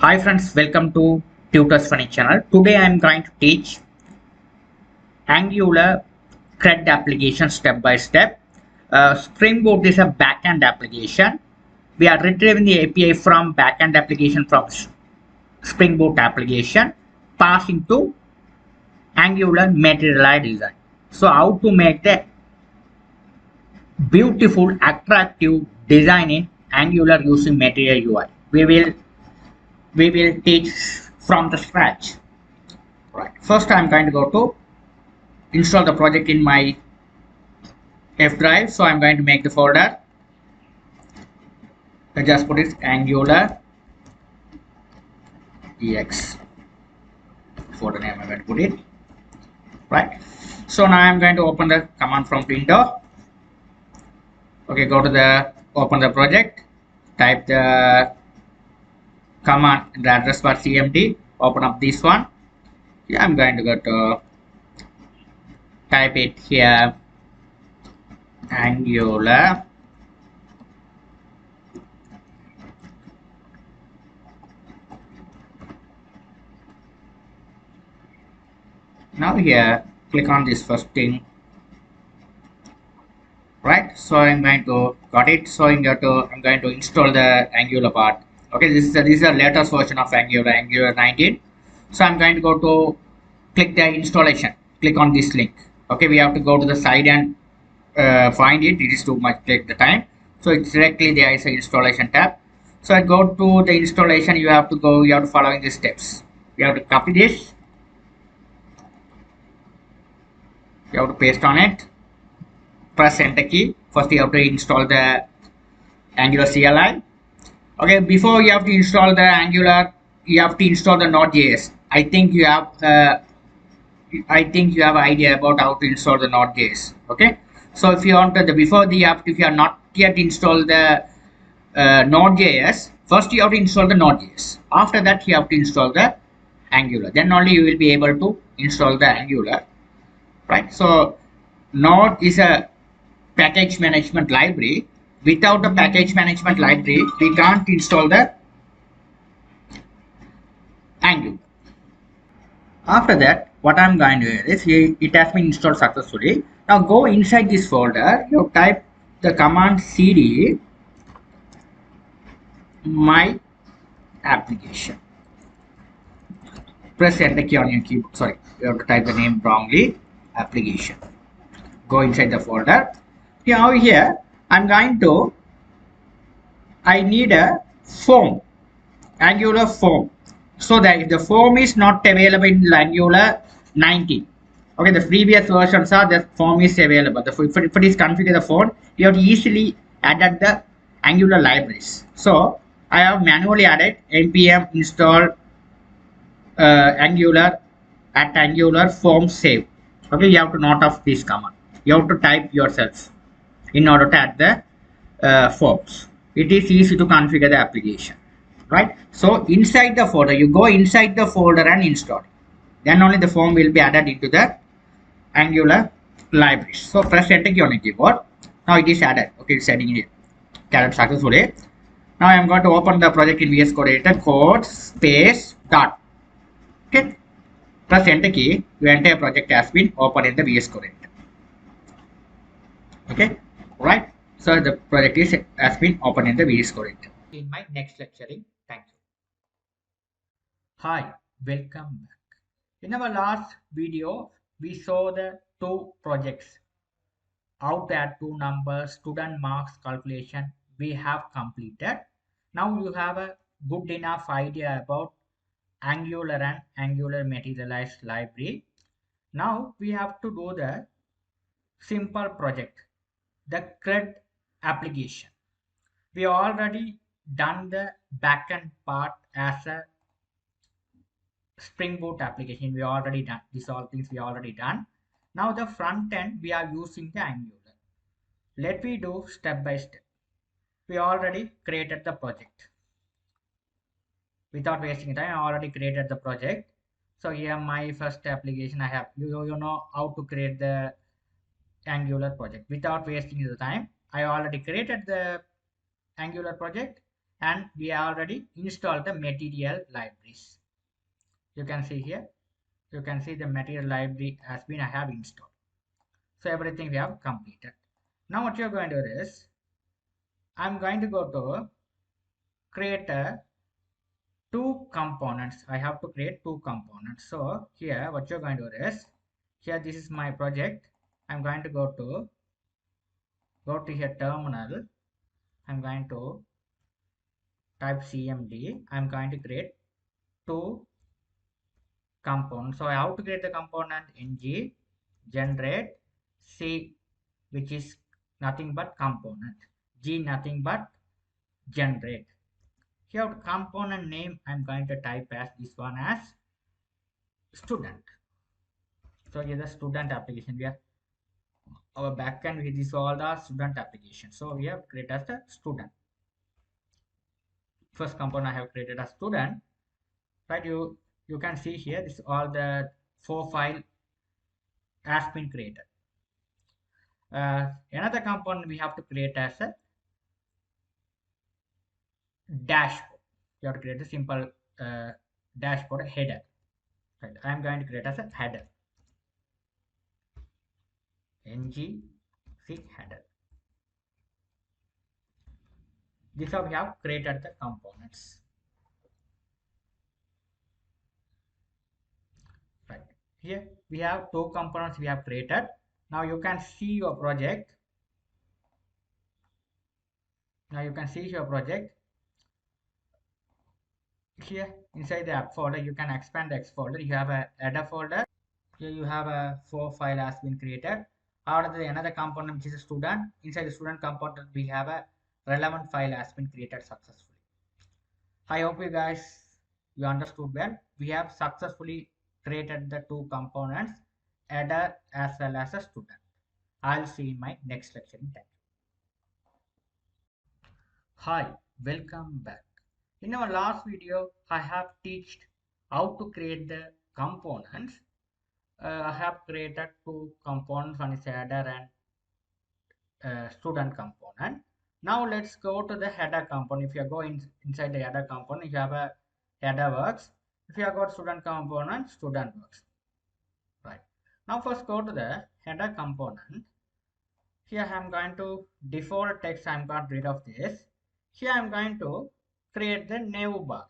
Hi friends, welcome to Tutors Funny channel. Today I am going to teach Angular CRUD application step by step. Spring Boot is a backend application. We are retrieving the API from backend application from Spring Boot application, passing to Angular Material design. So how to make the beautiful, attractive design in Angular using Material UI. We will teach from the scratch. Right. First, I'm going to go to install the project in my F drive. So I'm going to make the folder. I just put it Angular EX. Folder name I'm going to put it. Right. So now I'm going to open the command prompt window. Okay, go to the open the project. Type the command in the address bar cmd. Open up this one. Yeah, I'm going to go to type it here Angular. Now here click on this first thing, right? So I'm going to got it. So I'm going to install the Angular part. Okay, this is the latest version of Angular 19. So I'm going to go to click the installation. Click on this link. Okay, we have to go to the side and find it. It is too much take the time. So it's directly there is an installation tab. So I go to the installation. You have to following the steps. You have to copy this. You have to paste on it. Press enter key. First you have to install the Angular CLI. Okay, before you have to install the Angular, you have to install the Node.js. I think you have idea about how to install the Node.js. Okay, so if you want to if you are not yet installed the Node.js, first you have to install the Node.js. After that you have to install the Angular. Then only you will be able to install the Angular. Right. So Node is a package management library. Without the package management library, we can't install the Angular. After that, what I'm going to do is it has been installed successfully. Now go inside this folder. You type the command cd my application. Press enter key on your keyboard. Sorry, you have to type the name wrongly. Application. Go inside the folder. Now here I'm going to. I need a form, Angular form. So that if the form is not available in Angular 19, okay, the previous versions are the form is available. If it is configured the form, you have to easily add the Angular libraries. So I have manually added npm install Angular at Angular form save. Okay, you have to note of this command. You have to type yourself in order to add the forms. It is easy to configure the application, right? So inside the folder, you go inside the folder and install. Then only the form will be added into the Angular libraries. So press enter key on the keyboard. Now it is added. Okay, it's adding it. Carried successfully. Now I am going to open the project in VS Code editor. Code space dot. Okay. Press enter key. Your entire project has been opened in the VS Code editor. Okay, right. So the project has been opened in the VS Code editor. In my next lecturing, thank you. Hi, welcome back. In our last video, we saw the two projects. How to add two numbers, student marks calculation we have completed. Now you have a good enough idea about Angular and Angular materialized library. Now we have to do the simple project, the CRUD application. We already done the backend part as a Spring Boot application. We already done these all things. We already done. Now the front end we are using the Angular. Let me do step by step. We already created the project. Without wasting time, I already created the project. So here my first application I have. You know how to create the Angular project without wasting the time. I already created the Angular project. and we already installed the material libraries. You can see here, you can see the material library has been I have installed. So everything we have completed. Now what you're going to do is, I'm going to go to create a two components. I have to create two components. So here what you're going to do is, here this is my project. I'm going to go to here terminal. I'm going to type cmd. I'm going to create two components. So I have to create the component ng generate c, which is nothing but component, g nothing but generate. Here the component name I'm going to type as this one as student. So here the student application, we have our backend with this all the student application. So we have created as the student. First component I have created as student, right? You can see here this all the four file has been created. Another component we have to create as a dashboard. You have to create a simple dashboard header. Right? I am going to create as a header. Ng see header. This how we have created the components. Right. Here we have two components we have created. Now you can see your project. Now you can see your project. Here inside the app folder, you can expand the X folder. You have a header folder. Here you have a four file has been created. Out the another component which is a student. Inside the student component, we have a relevant file has been created successfully. I hope you understood well. We have successfully created the two components, header as well as a student. I'll see you in my next lecture. Thank you. Hi, welcome back. In our last video, I have taught how to create the components. I have created two components, one is header and student component. Now let's go to the header component. If you go inside the header component, you have a header works. If you have got student component, student works. Right. Now first go to the header component. Here I am going to default text. I am got rid of this. Here I am going to create the nav bar.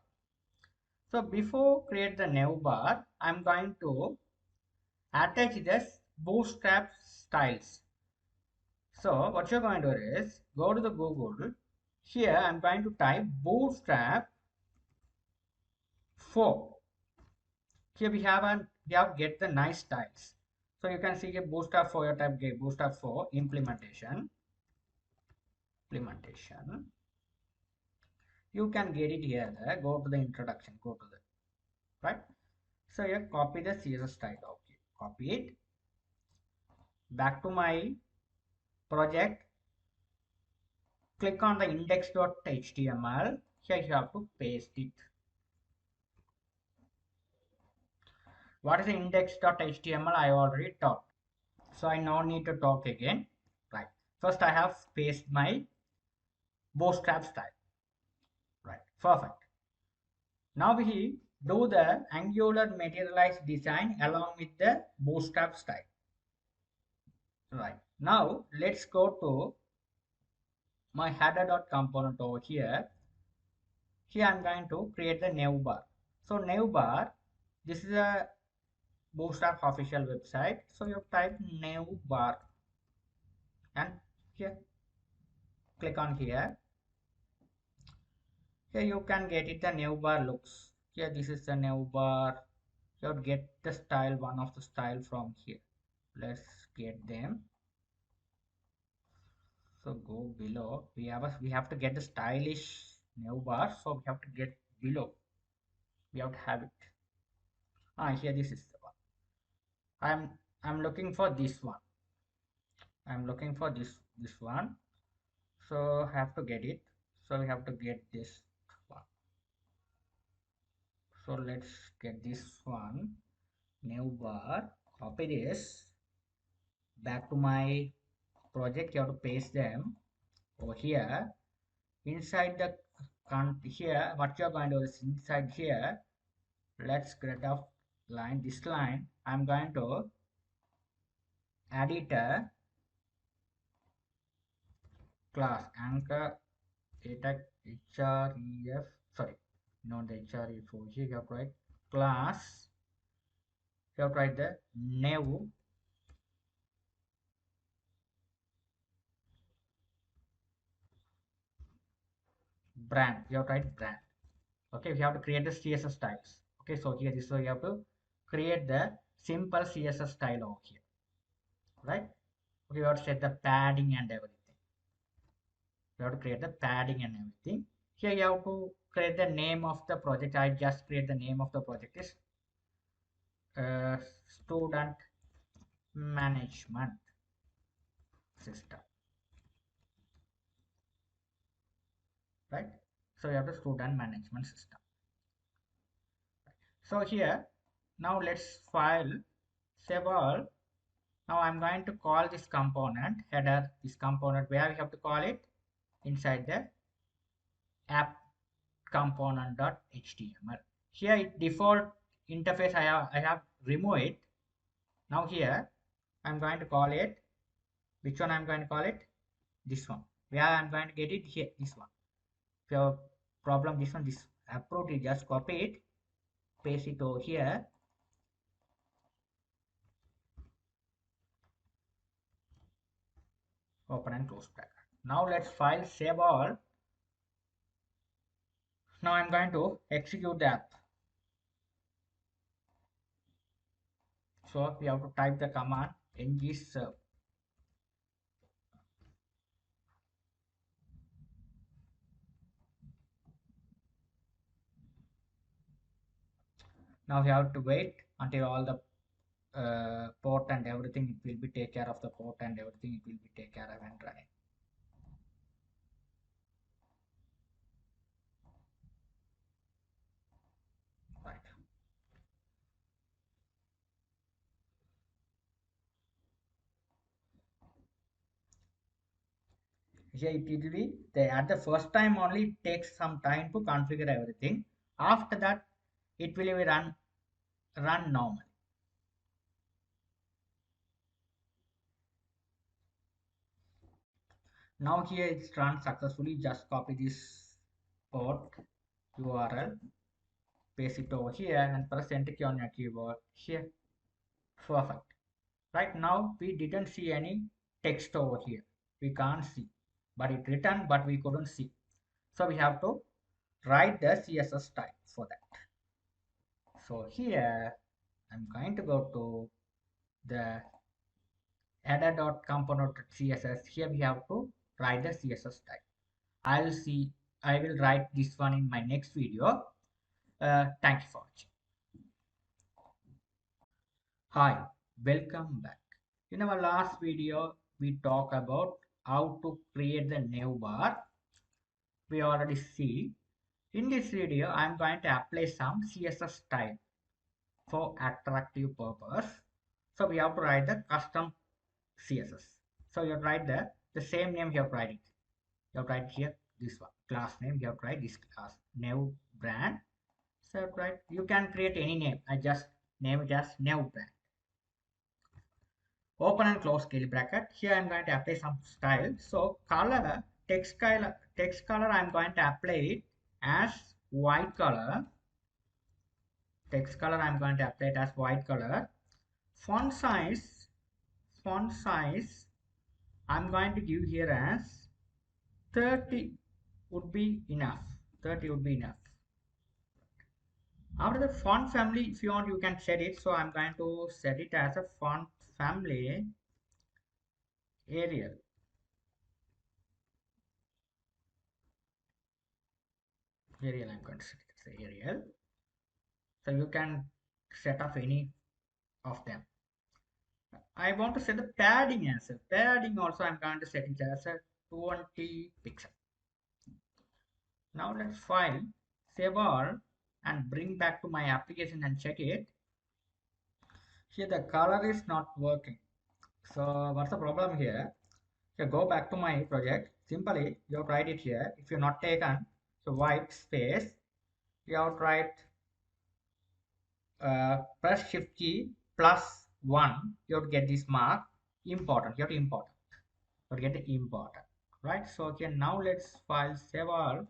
So before create the nav bar, I am going to attach this bootstrap styles. So what you're going to do is go to the Google. Here I'm going to type bootstrap 4. Here we have get the nice styles. So you can see here bootstrap 4, you type get bootstrap 4 implementation. You can get it here. Go to the introduction. Go to the right. So here copy the CSS style. Okay, copy it. Back to my project. Click on the index.html. Here you have to paste it. What is the index.html? I already taught. So I no need to talk again. Right. First I have paste my bootstrap style. Right. Perfect. Now we do the Angular materialized design along with the bootstrap style. Right. Now let's go to my header.component over here. Here I'm going to create the nav bar. So nav bar, this is a bootstrap official website. So you type nav bar and here click on here. Here you can get it the nav bar looks. Here this is the nav bar. You have get the style, one of the style from here. Let's get them. So go below. We have to get the stylish nav bar. So we have to get below. We have to have it. Here this is the one. I'm looking for this one. I'm looking for this one. So have to get it. So we have to get this one. So let's get this one. Nav bar. Copy this. Back to my project. You have to paste them over here. Inside the here what you're going to do is inside here, let's get a line. This line I'm going to add it a class anchor data href, sorry, not the href. For here you have to write class, you have to write the new brand, you have to write brand. Okay, we have to create the css types. Okay, so here this way you have to create the simple css style over here, right? Okay, we have to set the padding and everything. You have to create the padding and everything. Here you have to create the name of the project. I just create the name of the project is student management system, right? So you have the student management system. So here now let's file, save all. Now I'm going to call this component header, this component, where we have to call it inside the app component.html. Here it default interface I have removed it. Now here I'm going to call it, which one I'm going to call it? This one. Where I'm going to get it here, this one. If you have problem, this one, this approach, you just copy it, paste it over here. Open and close bracket. Now let's file, save all. Now I'm going to execute the app. So we have to type the command ng-serve. Now we have to wait until all the port and everything, it will be take care of the port and everything, it will be take care of and running. Right. Here it will be, at the first time only it takes some time to configure everything. After that it will be run normally. Now here it's run successfully. Just copy this port URL, paste it over here and press enter key on your keyboard here. Perfect. Right now we didn't see any text over here. We can't see, but it returned, but we couldn't see. So we have to write the CSS type for that. So here I'm going to go to the header.component.css. Here we have to write the CSS type. I will write this one in my next video. Thank you for watching. Hi, welcome back. In our last video, we talked about how to create the new bar. We already see. In this video, I'm going to apply some CSS style for attractive purpose. So we have to write the custom CSS. So you write the same name you have to write it. You have to write here this one class name. You have to write this class new brand. So right, you can create any name. I just name it as new brand. Open and close curly bracket. Here I'm going to apply some style. So color, text color I'm going to apply it as white color. Text color I'm going to apply it as white color. Font size I'm going to give here as 30 would be enough. 30 would be enough. After the font family, if you want, you can set it. So I'm going to set it as a font family Arial. Arial, I'm going to set it as Arial. So you can set off any of them. I want to set the padding as a padding also. I'm going to set it as a 20 pixel. Now let's file, save all, and bring back to my application and check it. Here the color is not working. So what's the problem here? Here go back to my project. Simply you write it here. If you're not taken, So white space, you have to write press shift key plus 1, you have to get this mark important, you have to import, you have to get the important, right? So okay, now let's file save all.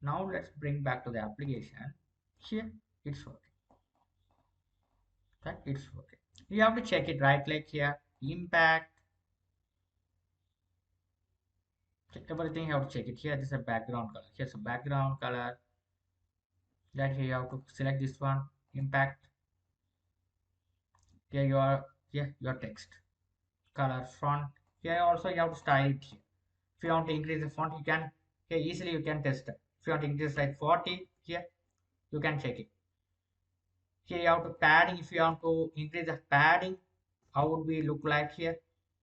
Now let's bring back to the application. Here it's working, right? It's working. You have to check it, right click here, impact, everything you have to check it. Here this is a background color, here's a background color, that here you have to select this one, impact. Here your text color font. Here also you have to style it here. If you want to increase the font, you can here easily you can test it. If you want to increase like 40, here you can check it. Here you have to padding. If you want to increase the padding, how would we look like here?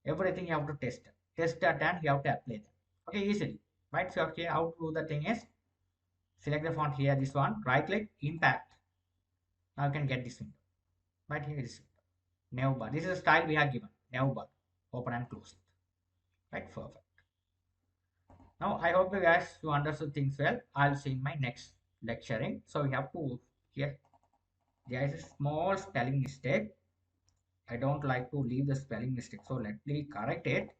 Everything you have to test it. Test that and you have to apply that. Okay, easily, right? So okay, how to do the thing is select the font here, this one, right click, impact. Now you can get this window. Right here is nav bar. This is the style we have given. Nav bar. Open and close it. Right, perfect. Now I hope you guys you understood things well. I'll see in my next lecturing. So we have to here. There is a small spelling mistake. I don't like to leave the spelling mistake. So let me correct it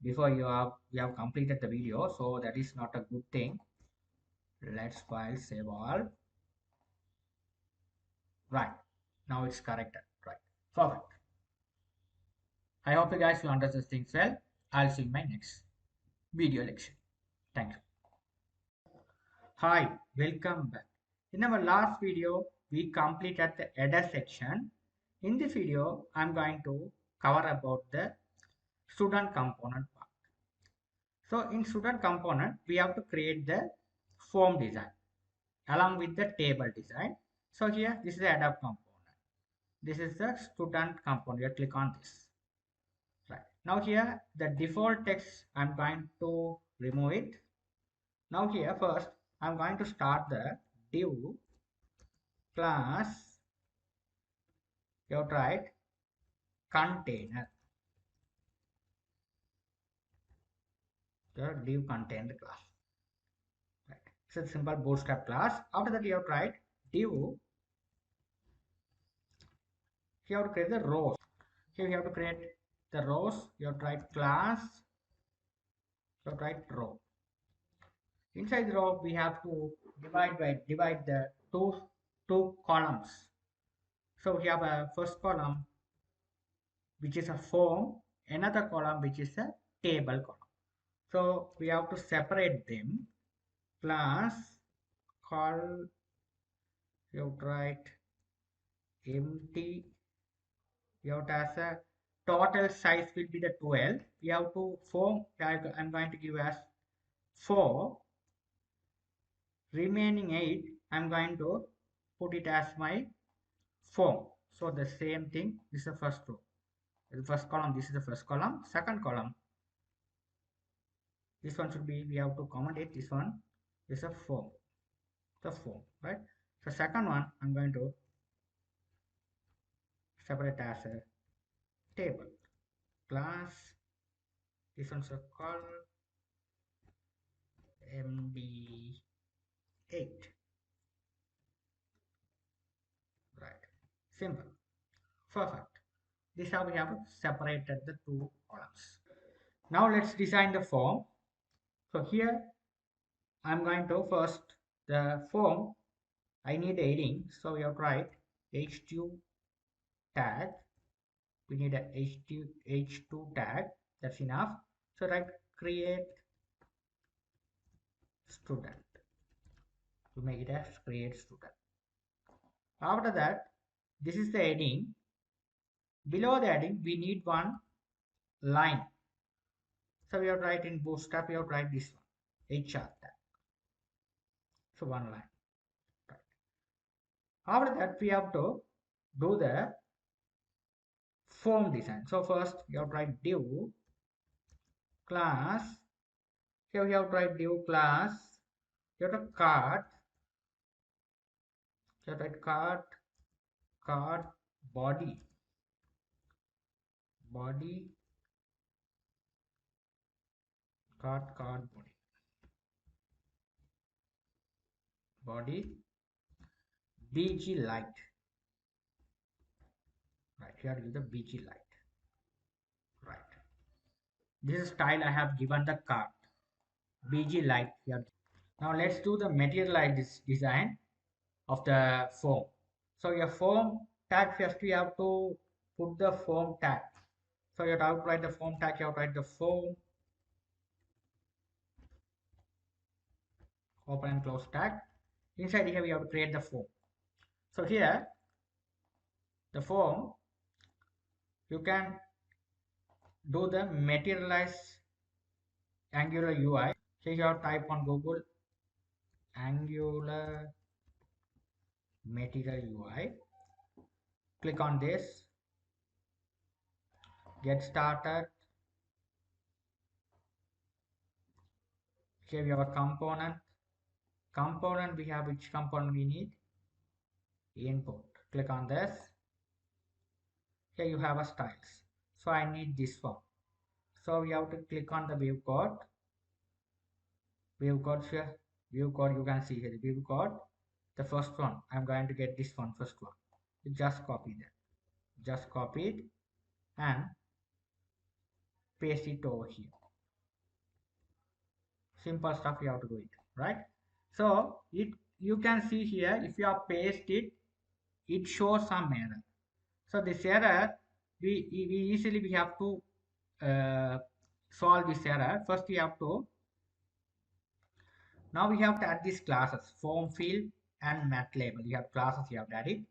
before you have completed the video. So that is not a good thing. Let's file save all. Right. Now it's corrected. Right. Perfect. I hope you guys will understand things well. I'll see you in my next video lecture. Thank you. Hi, welcome back. In our last video, we completed the header section. In this video, I'm going to cover about the student component part. So in student component, we have to create the form design along with the table design. So here, this is the header component. This is the student component. You click on this. Right. Now here, the default text, I'm going to remove it. Now here, first, I'm going to start the div class, you have to write container, your div container class, right? It's a simple bootstrap class. After that you have to write div, you have to create the rows. Here you have to create the rows, you have to write class, you have to write row. Inside the row we have to divide the two columns. So we have a first column which is a form, another column which is a table column. So we have to separate them. Class call, you have to write empty, you have to as a total size will be the 12. We have to form, I'm going to give as 4, remaining 8 I'm going to put it as my form. So the same thing, this is the first row, the first column, this is the first column, second column, this one should be, we have to comment it, this one is a form, the form, right? So second one I'm going to separate as a table class, this one's a call md8, right? Simple, perfect. This how we have separated the two columns. Now let's design the form. So here I'm going to first the form, I need a heading, so we have to write h2 tag, we need a h2 tag, that's enough. So write create student, to make it as create student. After that, this is the heading. Below the heading we need one line, so we have to write in bootstrap, we have to write this one HR tag, so one line, right? After that we have to do the form design. So first you have to write div class, here we have to write div class, you have to card, you have to write card body card body, body bg light. Right, here is the bg light. Right, this is style I have given the card bg light here. Now let's do the materialize design of the form. So your form tag, first we have to put the form tag. So you have to write the form tag, you have to write the form open and close tag. Inside here we have to create the form. So here the form you can do the materialize Angular UI. So you have to type on Google Angular Material UI. Click on this, get started. Here we have a component. Component we have which component we need? Input. Click on this. Here you have a styles. So I need this one. So we have to click on the view code. View code here. View code you can see here. View code. The first one. I'm going to get this one first one. You just copy that. Just copy it and paste it over here. Simple stuff you have to do it, right? So it you can see here if you have paste it, it shows some error. So this error we easily we have to solve this error. First we have to now we have to add these classes form field and mat label. You have classes you have to add it.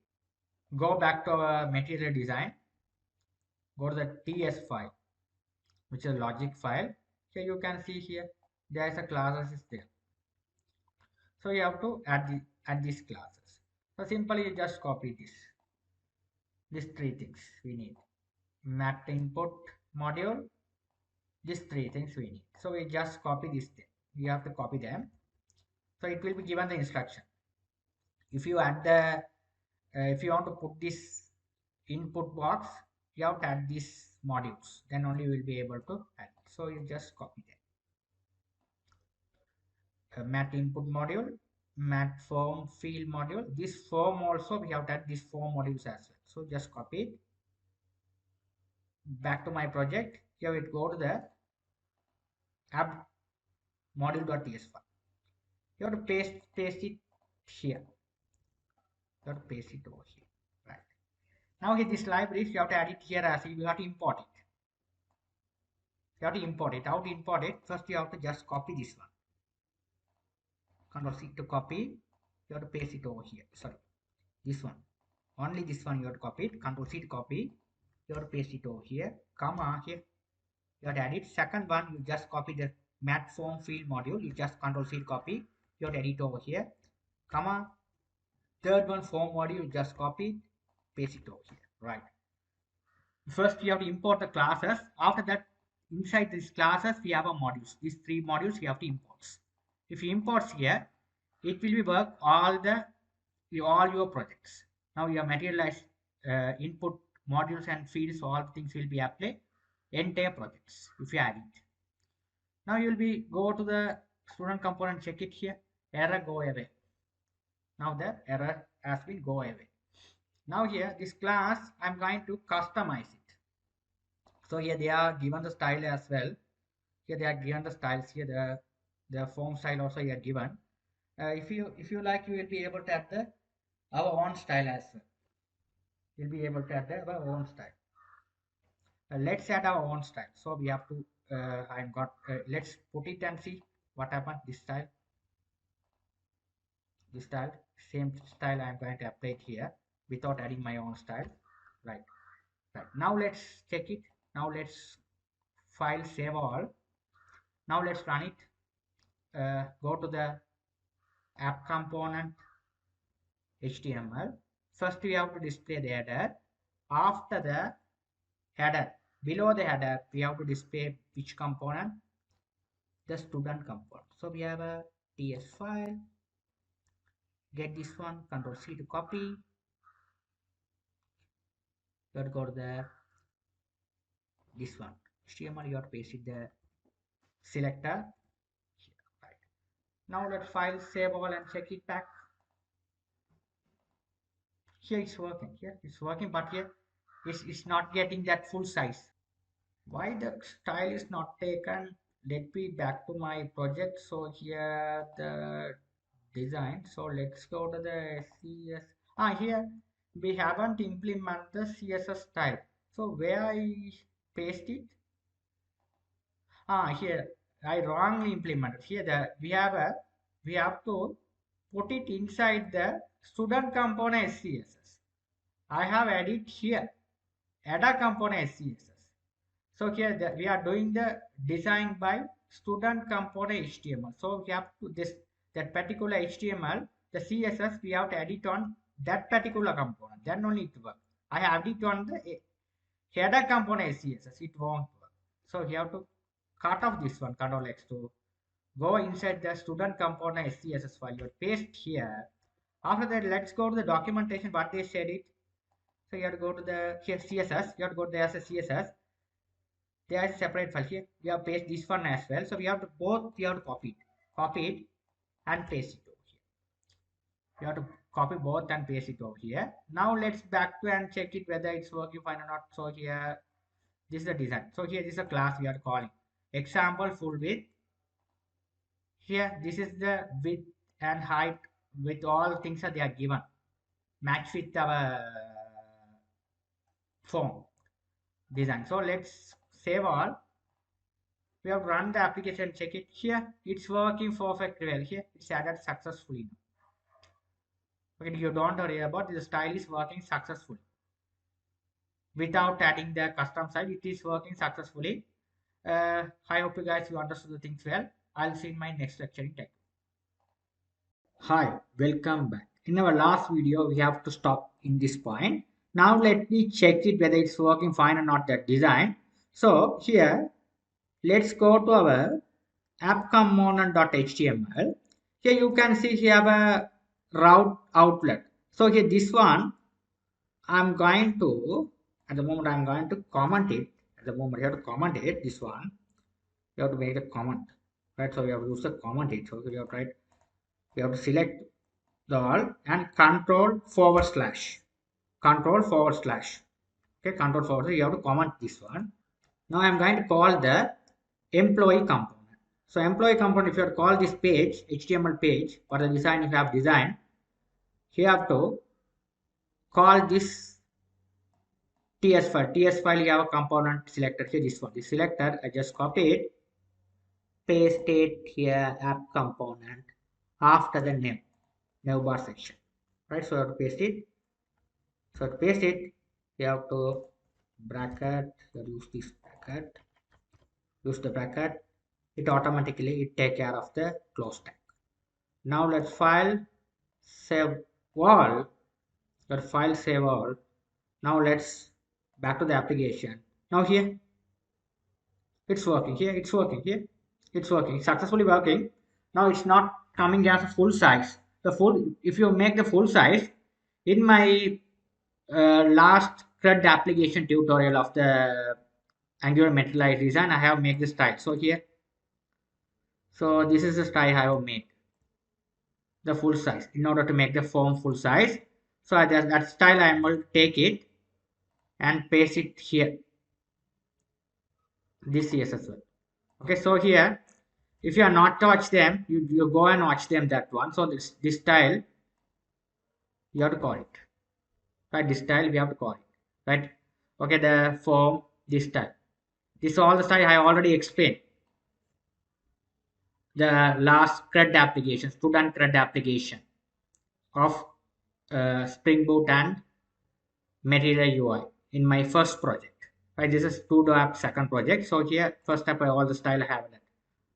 Go back to our material design. Go to the TS file, which is a logic file. Here you can see here there is a classes is there. So you have to add these classes. So simply you just copy this. These three things we need. Mat input module. These three things we need. So we just copy this thing. We have to copy them. So it will be given the instruction. If you add the if you want to put this input box, you have to add these modules. Then only you will be able to add. So you just copy them. Mat input module, mat form field module. This form also we have to add these form modules as well. So just copy it. Back to my project. Here we go to the app module.ts file. You have to paste it here. You have to paste it over here. Right. Now here this libraries you have to add it here as you have to import it. You have to import it. How to import it? First you have to just copy this one. Control C to copy. You have to paste it over here. Sorry. This one. Only this one you have to copy it. Control C to copy. You have to paste it over here. Comma here. You have to add it. Second one you just copy the mat form field module. You just Control C to copy. You have to edit over here. Comma. Third one form module you just copy. Paste it over here. Right. First you have to import the classes. After that inside these classes we have a modules. These three modules we have to import. If you import here, it will be work all your projects. Now your materialize input modules and fields, all things will be applied entire projects if you add it. Now you will be go to the student component, check it here, error go away. Now the error has been go away. Now here this class I'm going to customize it. So here they are given the style as well. Here they are given the styles here, the form style also here given. If you like, you will be able to add our own style as well. You'll be able to add our own style. Let's add our own style. So we have to let's put it and see what happened. This style, same style I'm going to apply it here without adding my own style. Right. Now let's check it. Now let's file save all. Now let's run it. Go to the app component HTML. First we have to display the header. After the header, below the header, we have to display which component? The student component. So we have a TS file. Get this one, Control C to copy. You have to go to this one. HTML, you have to paste it the selector. Right. Now let's file save all and check it back. Here it's working. Here it's working, but here it's not getting that full size. Why the style is not taken? Let me back to my project. So here the design. So let's go to the CS. Here we haven't implemented the CSS style. So where I paste it? Here I wrongly implemented. Here we have to put it inside the student component CSS. I have added here add a component CSS. So here we are doing the design by student component HTML. So we have to this that particular HTML, the CSS we have to edit on that particular component. Then only it works. I have it on the header component CSS. It won't work. So we have to cut off this one. Control X to go inside the student component CSS file. You paste here. After that, let's go to the documentation. What they said it. So you have to go to the here CSS. You have to go to the CSS. There is a separate file here. We have paste this one as well. So we have to copy it and paste it over here. You have to copy both and paste it over here. Now let's back to and check it whether it's working fine or not. So here this is the design. So here this is a class we are calling example full width. Here this is the width and height with all things that they are given. Match with our form design. So let's save all. We have run the application, check it. Here it's working perfectly well. Here it's added successfully. Okay, you don't worry about it. The style is working successfully without adding the custom style. It is working successfully. I hope you guys understood the things well. I'll see you in my next lecture in tech. Hi, welcome back. In our last video we have to stop in this point. Now let me check it whether it's working fine or not, that design. So here let's go to our app component.html. Here you can see here a route outlet. So here this one I'm going to at the moment I'm going to comment it. At the moment you have to comment it. This one you have to make a comment, right? So you have to use the comment it. So you have to write. You have to select the all and control forward slash. Okay, control forward. You have to comment this one. Now I'm going to call the employee component. So employee component, if you have to call this page, HTML page, for the design you have designed, you have to call this TS file. TS file you have a component selected here, this one. The selector, I just copy it, paste it here, app component, after the name bar section. Right, so you have to paste it. So to paste it, you have to bracket, use this bracket, use the bracket, it automatically take care of the close tag. Now let's file save all. Let file save all. Now let's back to the application. Now here it's working. Here it's working. Here it's working. It's successfully working. Now it's not coming as a full size. The full, if you make the full size, in my last CRUD application tutorial of the Angular Material design, I have made the style. So here, so this is the style I have made, the full size, in order to make the form full size. So that style I am going to take it and paste it here, this CSS one. Okay, so here if you are not to watch them, you go and watch them, that one. So this style you have to call it, right? This style we have to call it, right? Okay, the form, this style, this all the style I already explained. The last CRUD application, student CRUD application of Spring Boot and Material UI in my first project. Right, this is to app second project. So here first step all the style I have that.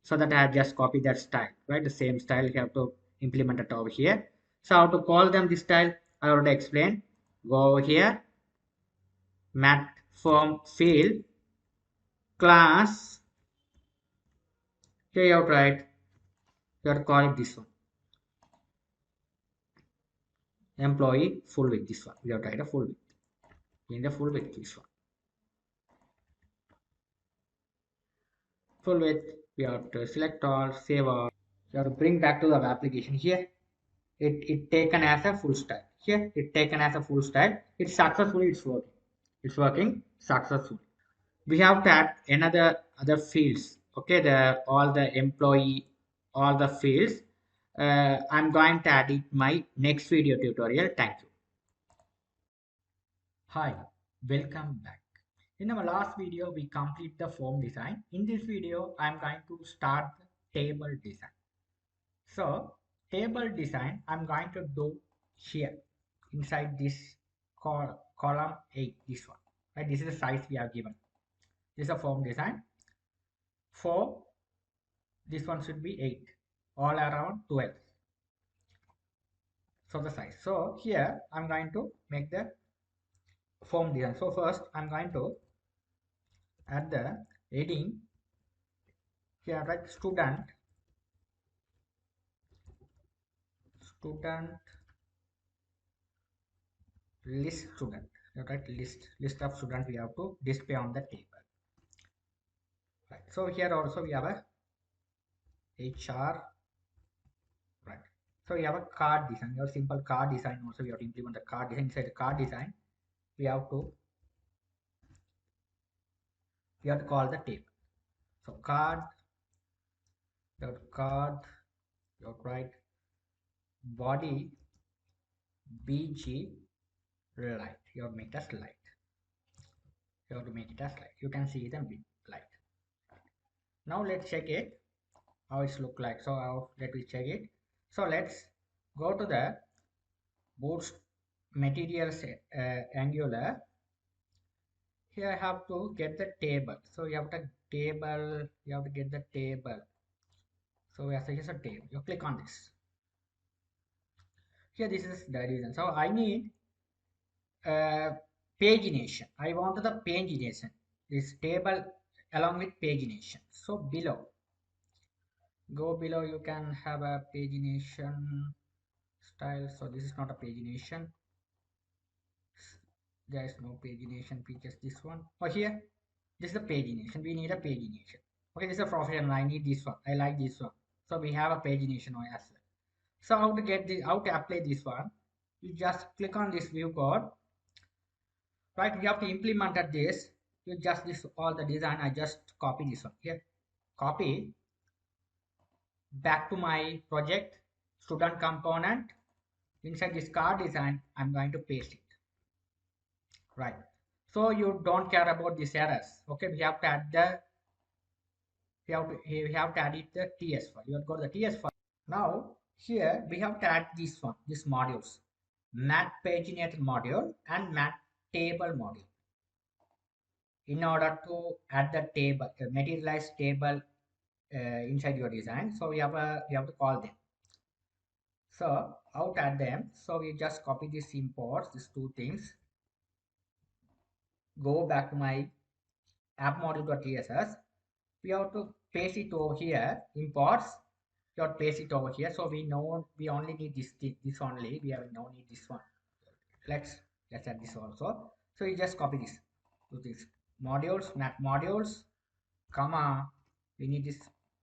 So that I have just copied that style, right? The same style you have to implement it over here. So how to call them this style I already explained. Go over here, mat form field class. Here you have to write, you have to call it this one, employee full width, this one. We have to write a full width. In the full width, this one. Full width, we have to select all, save all. You have to bring back to the application here. It taken as a full style. Here it taken as a full stack. It's successfully it's working. It's working successfully. We have to add another other fields. Okay, the all the employee, all the fields. I'm going to add it my next video tutorial. Thank you. Hi, welcome back. In our last video, we complete the form design. In this video, I'm going to start the table design. So, table design, I'm going to do here inside this column 8, this one. Right, this is the size we are given. This is a form design. For this one should be 8, all around 12. So the size. So here I'm going to make the form design. So first I'm going to add the heading here, right? Student list student. Right, list of student we have to display on the table. Right. So here also we have a HR. Right. So we have a card design. Your simple card design also we have to implement the card design. Inside the card design, we have to call the table. So card, you write body bg light. You have to make it as light. You have to make it as light. You can see the light. Now let's check it how it's look like. So let me check it. So let's go to the boot materials Angular. Here I have to get the table. So you have to table. You have to get the table. So here's a table. You click on this. Here this is the reason. So I need pagination. I want the pagination. This table along with pagination. So below, go below. You can have a pagination style. So this is not a pagination. There is no pagination features. This one. Or here, this is the pagination. We need a pagination. Okay, this is a professional. I need this one. I like this one. So we have a pagination as well. So how to get this? How to apply this one? You just click on this view code. Right, we have to implement at this. You just this all the design. I just copy this one here. Copy back to my project student component. Inside this card design, I'm going to paste it. Right. So you don't care about these errors. Okay, we have to add the we have to add it the TS file. You have to go to the TS file. Now here we have to add this one, these modules, mat paginated module and mat table module. In order to add the table, materialize table inside your design, so we have to call them. So how to add them? So we just copy this imports, these two things. Go back to my app module.tss. We have to paste it over here. Imports. You have to paste it over here. So we know we only need this only. We have no need this one. Let's add this also. So you just copy this to this modules, mat modules, comma. We need this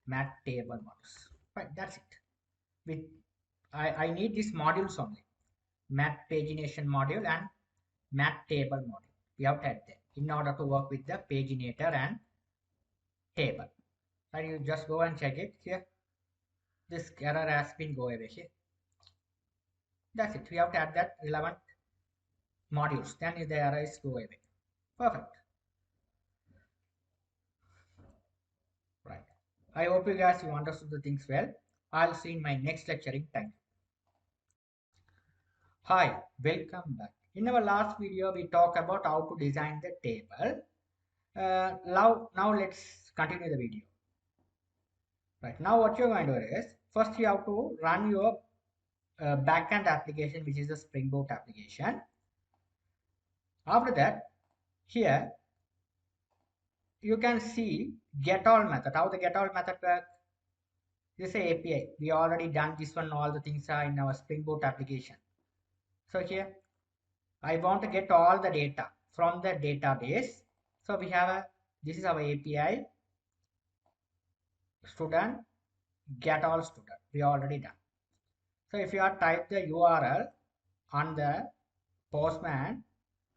mat table modules. Right, that's it. With I need these modules only. Mat pagination module and mat table module. We have to add them in order to work with the paginator and table. And you just go and check it here. This error has been go away here. That's it. We have to add that relevant modules. Then the error is go away. Perfect. Right. I hope you guys you understood the things well. I'll see you in my next lecturing. Thank you. Hi, welcome back. In our last video, we talked about how to design the table. Now let's continue the video. Right, now what you're going to do is, first you have to run your backend application, which is a Spring Boot application. After that, here you can see get all method. How the get all method works? This is a API. We already done this one. All the things are in our Spring Boot application. So here I want to get all the data from the database. So we have a this is our API student get all student. We already done. So if you are type the URL on the postman,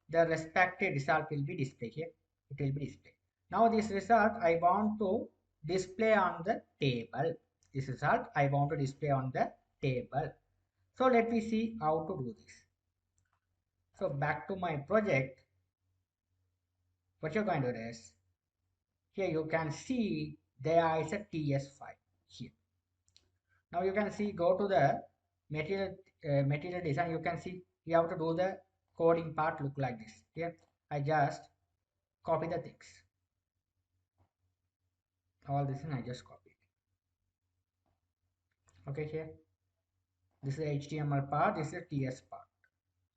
the respective result will be displayed here. It will be displayed. Now this result I want to display on the table. This result I want to display on the table. So let me see how to do this. So back to my project. What you're going to do is, here you can see there is a TS file here. Now you can see, go to the material design. You can see you have to do the coding part look like this. Here I just copy the things. All this and I just copy it. Okay, here this is the HTML part, this is the TS part.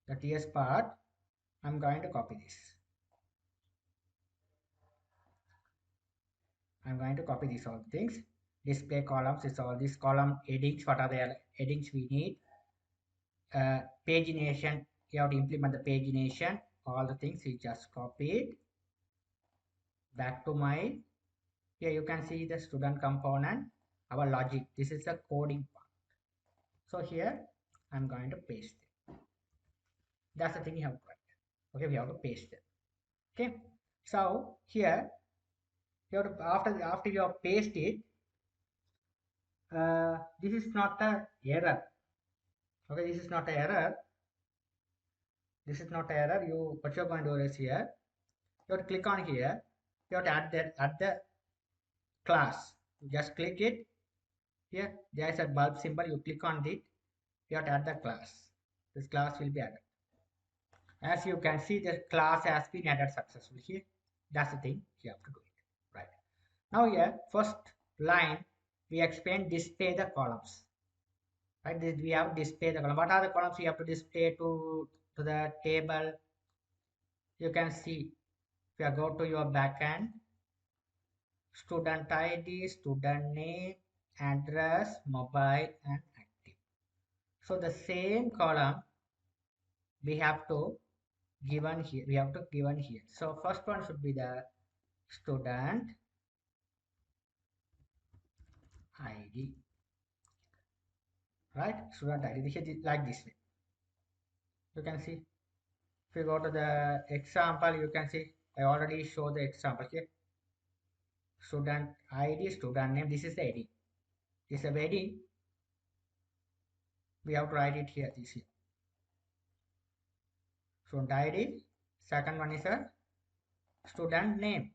The TS part I'm going to copy this. I'm going to copy these all things. Display columns is all these column headings. What are the headings we need? Pagination, you have to implement the pagination. All the things we just copied. Back to my, here you can see the student component, our logic. This is the coding part. So here I'm going to paste it. That's the thing you have to write. Okay, we have to paste it. Okay, so here you have to, after you have paste it, this is not a error. Okay, this is not an error. This is not an error. What you're going to do is here, you have to click on here. You have to add the class. You just click it. Here there is a bulb symbol. You click on it. You have to add the class. This class will be added. As you can see, the class has been added successfully here. That's the thing you have to do it. Right. Now here, first line, we explain display the columns. Right. This, we have display the column. What are the columns we have to display to the table? You can see if you go to your backend, student ID, student name, address, mobile, and active. So the same column we have to given here. We have to given here. So first one should be the student ID. Right? Student ID. This is like this way. You can see. If you go to the example, you can see I already show the example here. Student ID, student name. This is the ID. This is a ID. We have to write it here. This here. Student ID. Second one is a student name.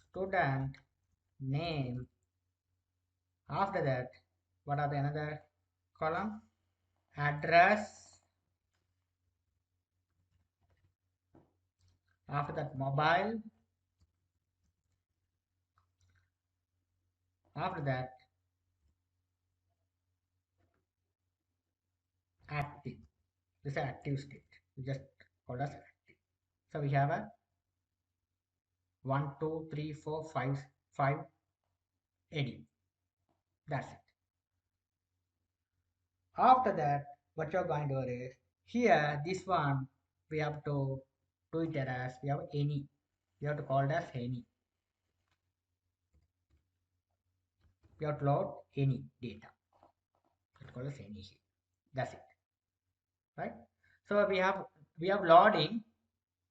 Student name. After that, what are the another column? Address. After that, mobile. After that, active. This is active state. We just call as active. So we have a 1, 2, 3, 4, 5 AD. That's it. After that, what you're going to do is here, this one we have to do it as we have any. We have to call it as any. We have to load any data. Let's call it any here. That's it. Right? So we have loading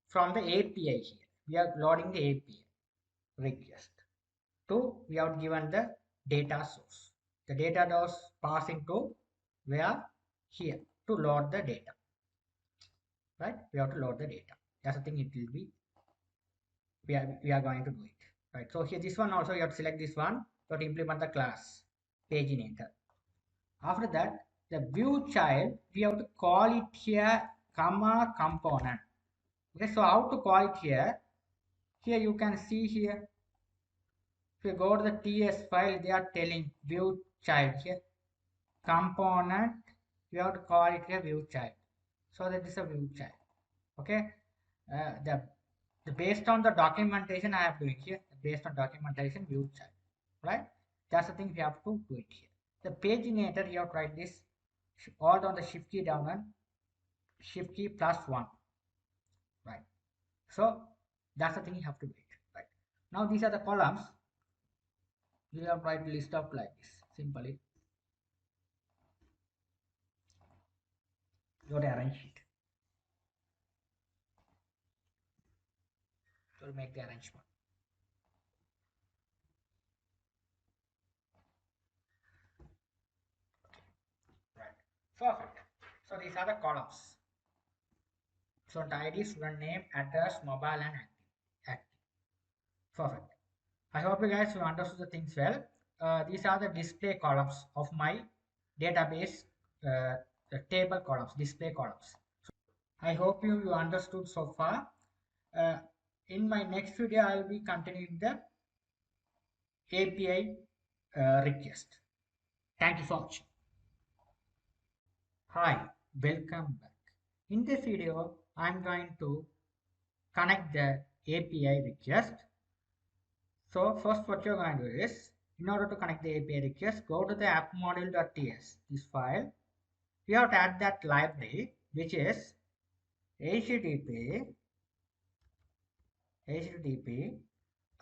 from the API here. We are loading the API request. We have given the data source. The data was passing to where here to load the data. Right? We have to load the data. That's the thing it will be. We are going to do it. Right. So here this one also you have to select this one. You have to implement the class paginator. After that, the view child we have to call it here comma component. Okay, so how to call it here? Here you can see here. If you go to the TS file, they are telling view child here. Component, you have to call it a view child. So that is a view child. Okay. Based on the documentation I have doing here, based on documentation view child. Right? That's the thing we have to do it here. The paginator, you have to write this all on the shift key down and shift key +1. Right. So that's the thing you have to do it. Right. Now these are the columns. You have to write list of like this simply. You have to arrange it. To make the arrangement. Right. Perfect. So these are the columns. Student ID, student name, address, mobile, and active. Perfect. I hope you guys have understood the things well. These are the display columns of my database, the table columns, display columns. I hope you understood so far. Uh, in my next video, I will be continuing the API request. Thank you for watching. Hi, welcome back. In this video, I'm going to connect the API request. So first what you're going to do is, in order to connect the API request, go to the app module.ts, this file. You have to add that library, which is HTTP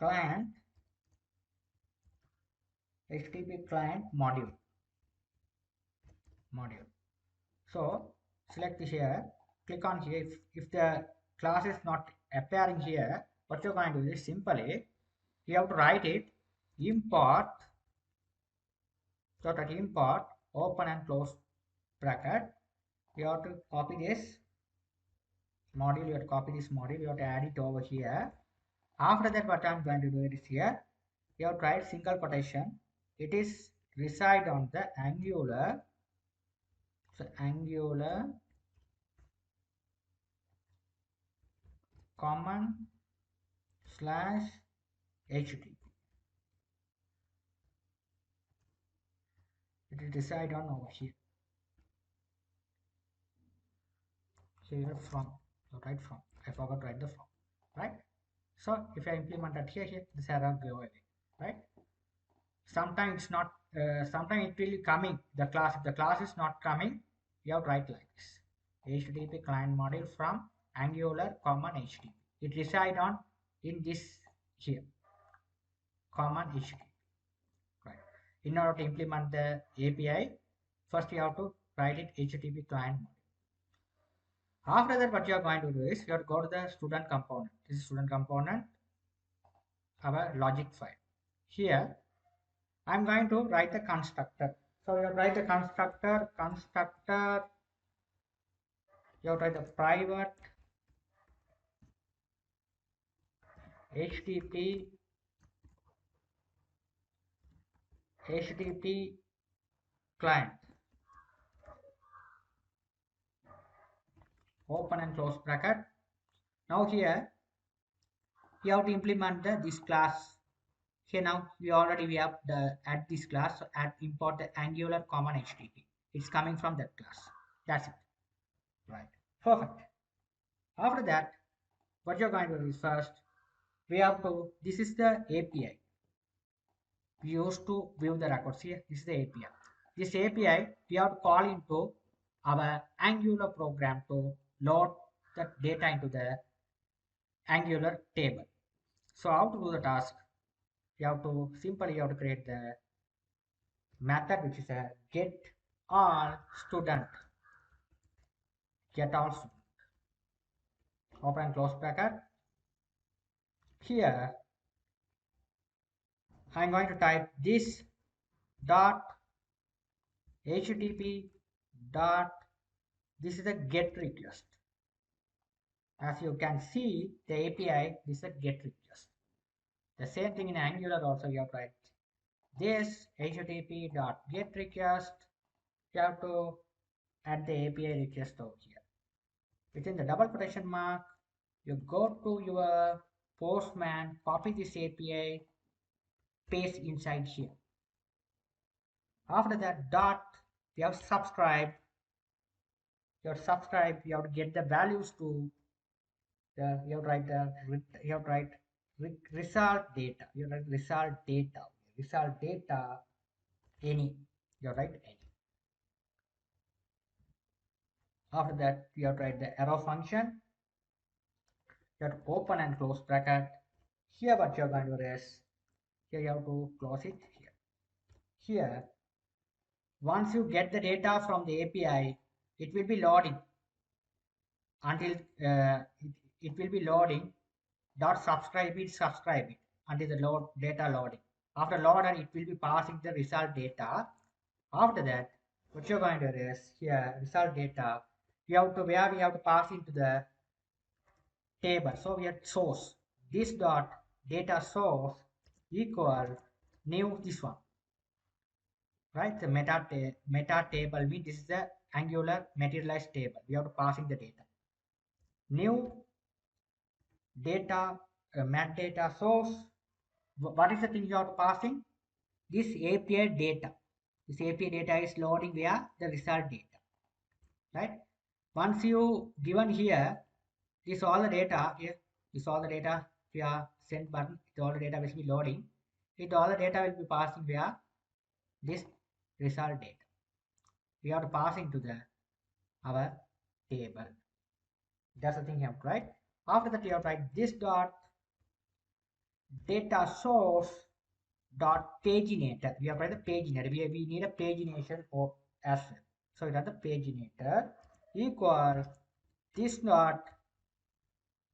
client module. So select here, click on here. If the class is not appearing here, what you're going to do is simply you have to write it import. So that import open and close bracket. You have to copy this module. You have to copy this module. You have to add it over here. After that, what I'm going to do is here. You have to write single quotation. It is reside on the Angular. So Angular common slash HTTP. It will reside on over here. Here from. So write from. I forgot to write the from. Right. So if I implement that here, this error go away. Right. Sometimes it's not. Sometimes it will be coming. The class. If the class is not coming, you have to write like this. HTTP client module from Angular common HTTP. It reside on in this here common HTTP. Right. In order to implement the API, first you have to write it HTTP client module. After that, what you are going to do is you have to go to the student component. This is student component, our logic file. Here, I'm going to write the constructor. So you write the constructor, you have to write the private HTTP client, open and close bracket. Now here, you have to implement this class. Here now we have the add this class, so add import the Angular common HTTP. It's coming from that class. That's it. Right. Perfect. After that, what you're going to do is first, we have to, this is the API. We used to view the records here. This is the API. This API, we have to call into our Angular program to load the data into the Angular table. So how to do the task? You have to create the method which is a get all student. Open and close bracket. Here I'm going to type this dot HTTP dot, this is a get request. As you can see, the API, this is a get request. The same thing in Angular also you have to write this HTTP dot get request. You have to add the API request over here. Within the double quotation mark, you go to your Postman, copy this API, paste inside here. After that dot, you have subscribe. You have to get the values to the, you have to write result data. You write result data any. You write any. After that, you have to write the arrow function. You have to open and close bracket. Here what you are going to do is, here you have to close it here. Here, once you get the data from the API, it will be loading. until it will be loading. Dot subscribe it until the load data loading. After loaded, it will be passing the result data. After that, what you're going to do is here result data. We have to where we have to pass into the table. So we have source. This dot data source equal new this one, right? The meta table means this is the Angular materialized table. We have to pass in the data. New data mat data source. What is the thing you are passing? This API data. This API data is loading via the result data, right? Once you given here, this all the data here, this all the data via send button, it all the data will be loading. It all the data will be passing via this result data. We have to pass into the our table. That's the thing you have to write. After that, you have to write this dot data source dot paginator. We have write the paginator. We need a pagination of as well. So we have the paginator equal this dot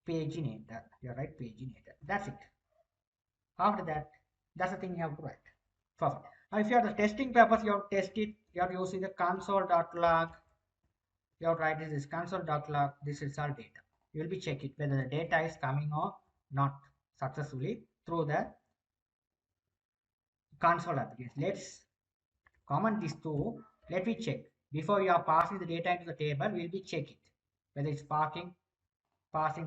paginator. You write paginator. That's it. After that, that's the thing you have to write. Perfect. Now, if you have the testing purpose, you have to test it. You have to use the console.log. You have to write this console.log. This result data. You will be check it whether the data is coming or not successfully through the console application. Let's comment these two. Let me check. Before you are passing the data into the table, we'll be check it whether it's passing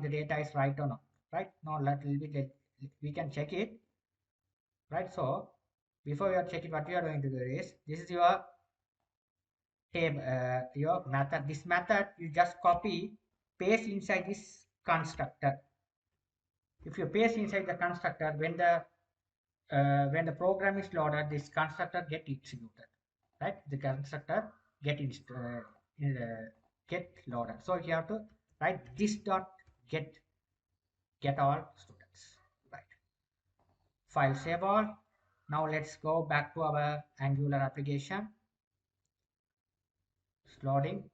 the data is right or not. Right? Now we can check it. Right? So before you are checking, what you are going to do is this is your table, your method. This method you just copy, paste inside this constructor. If you paste inside the constructor, when the program is loaded, this constructor get executed, right? The constructor get loaded. So you have to write this dot get all students, right? File save all. Now let's go back to our Angular application. It's loading.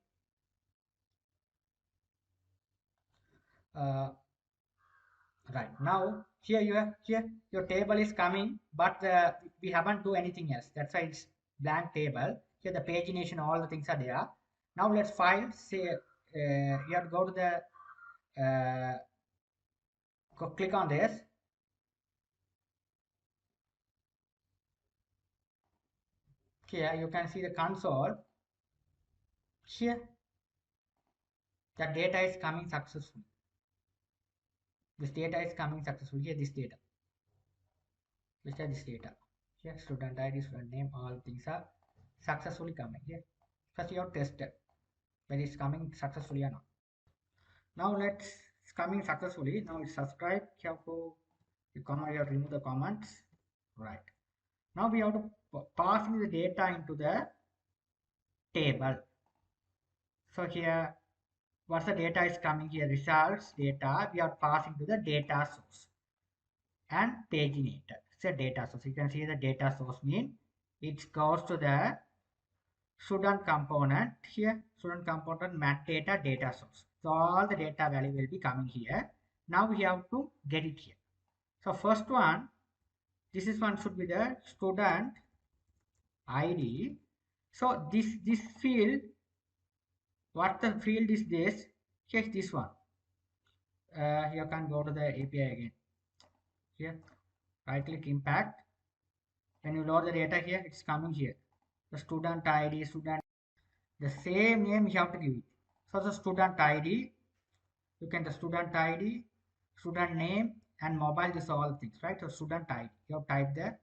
Right now here your table is coming, but we haven't do anything else. That's why it's blank table. Here the pagination, all the things are there. Now let's file say you have to go to the click on this. Here you can see the console. Here the data is coming successfully. This data is coming successfully. Here this data. This data. Here student ID, student name, all things are successfully coming. Here first you have tested whether it's coming successfully or not. Now it's coming successfully. Now it's subscribed. You have to remove the comments. Right. Now we have to pass the data into the table. So here, what's the data is coming here? Results data. We are passing to the data source and paginator. It's a data source. You can see the data source mean it goes to the student component here. Student component mat data source. So all the data value will be coming here. Now we have to get it here. So first one, this is one should be the student ID. So this field, what the field is this? Here's this one. You can go to the API again. Here, right click impact. When you load the data here, it's coming here. The student ID, the same name you have to give it. So the student ID, you can the student ID, student name, and mobile. This all things, right? So student ID, you have type the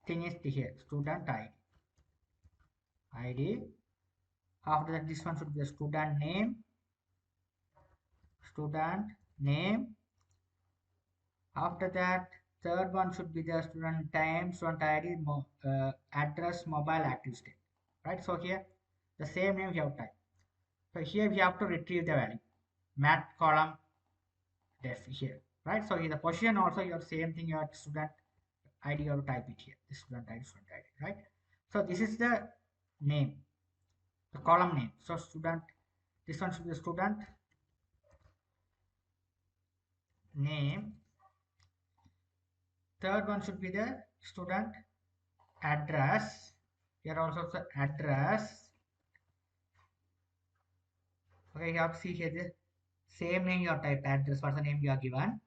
thing is here, student ID. After that, this one should be the student name. After that, third one should be the student time, student ID, address, mobile, active state. Right? So here, the same name you have type. So here we have to retrieve the value. Mat column def here. Right? So in the position also your same thing, your student ID, you have to type it here. The student ID, right? So this is the name, the column name. So student, this one should be the student name. Third one should be the student address. Here also the address. Okay, you have to see here the same name you have typed address. What's the name you are given?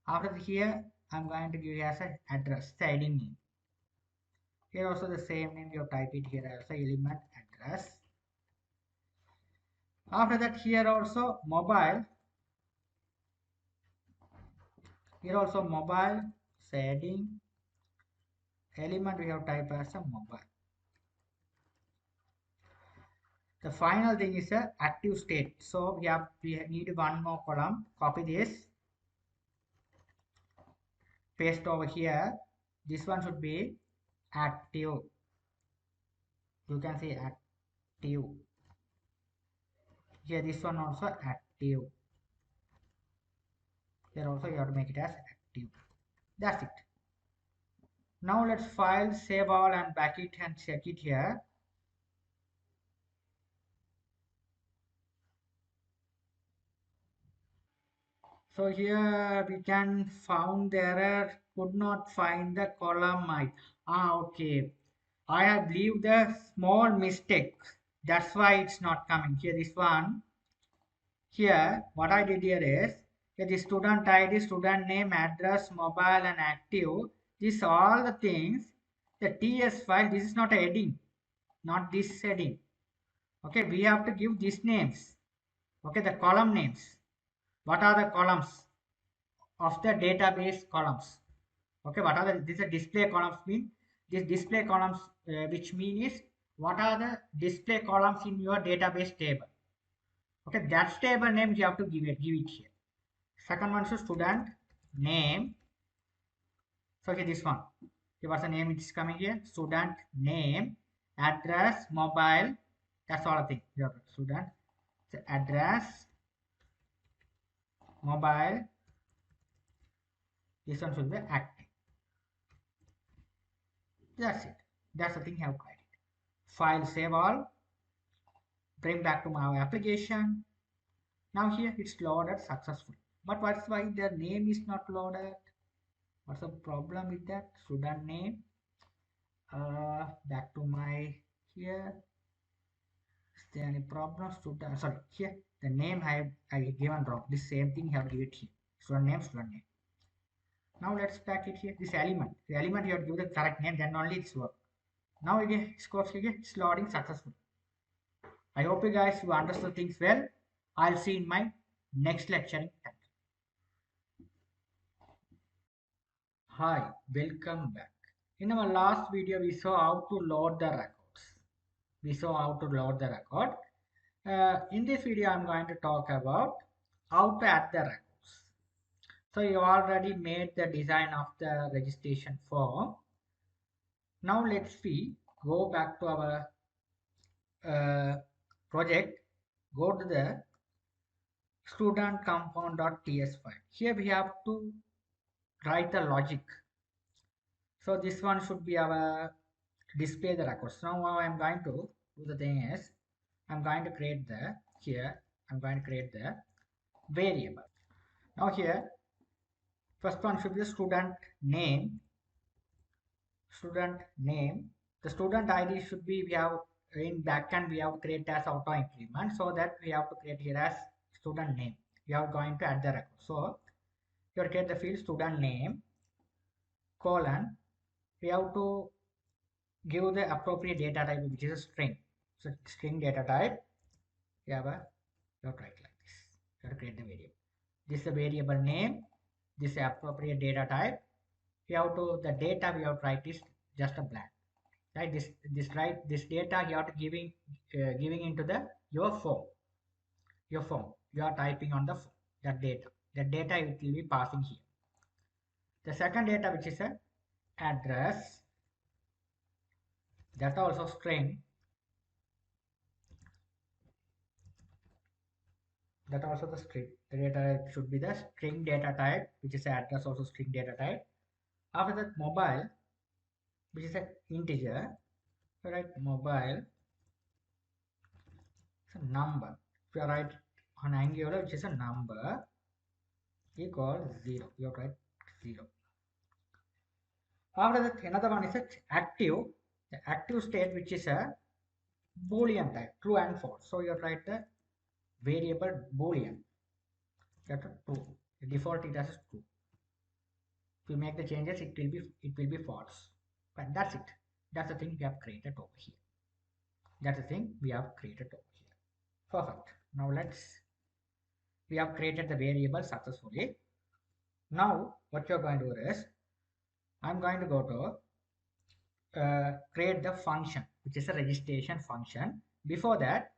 After here, I'm going to give you as an address, the ID name. Here also the same name you type it here as element address. After that, here also mobile. Here also mobile setting element we have type as a mobile. The final thing is a active state. So we need one more column. Copy this, paste over here. This one should be active. You can see active. Here this one also active. Here also you have to make it as active. That's it. Now let's file, save all and back it and check it here. So here we can found the error, could not find the column I. Okay. I have leave the small mistake. That's why it's not coming. Here this one. Here what I did here is here the student ID, student name, address, mobile and active. This all the things. The TS file, this is not a heading. Not this heading. Okay, we have to give these names. Okay, the column names. What are the columns of the database columns? Okay, what are the this is display columns mean this display columns which mean is what are the display columns in your database table. Okay, that's table name you have to give it here. Second one is student name. So okay, this one. Okay, what's the name it is coming here? Student name, address, mobile. That's all I think. Here, student so address, mobile. This one should be active. That's it. That's the thing I have created. File, save all. Bring back to my application. Now here it's loaded successfully. But what's why the name is not loaded? What's the problem with that? Student name. Back to my here. Is there any problem? Student. Sorry, here the name I given wrong. This same thing I have to give it here. Student name, student name. Now let's pack it here. This element. The element you have to give the correct name, then only it's work. Now again, it's loading successfully. I hope you guys you understood things well. I'll see in my next lecture. Hi, welcome back. In our last video, we saw how to load the records. In this video, I'm going to talk about how to add the records. So you already made the design of the registration form. Now let's see. Go back to our project. Go to the student compound.ts file. Here we have to write the logic. So this one should be our display the records. Now I'm going to do the thing is I'm going to create the variable. Now here first one should be the student name. The student ID should be we have in backend we have create as auto increment, so that we have to create here as student name. We are going to add the record. So you create the field student name colon. We have to give the appropriate data type which is a string. So string data type. You have to write like this. You have to create the variable. This is the variable name. This is the appropriate data type. You have to the data we have to write is just a blank. Right? This data you have to giving into the your form. You are typing on the form, that data. That data it will be passing here. The second data which is a address, that also string. That also the string. The data should be the string data type, which is address also string data type. After that mobile, which is an integer. Right, mobile. It's a number. If you write on Angular, which is a number. equal 0. You write 0. After that, another one is a active, the active state, which is a Boolean type, true and false. So you write the variable Boolean, that is true. The default it as true. If you make the changes, it will be false. But that's it. That's the thing we have created over here. That's the thing we have created over here. Perfect. Now we have created the variable successfully. Now what you're going to do is, I'm going to go to create the function, which is a registration function. Before that,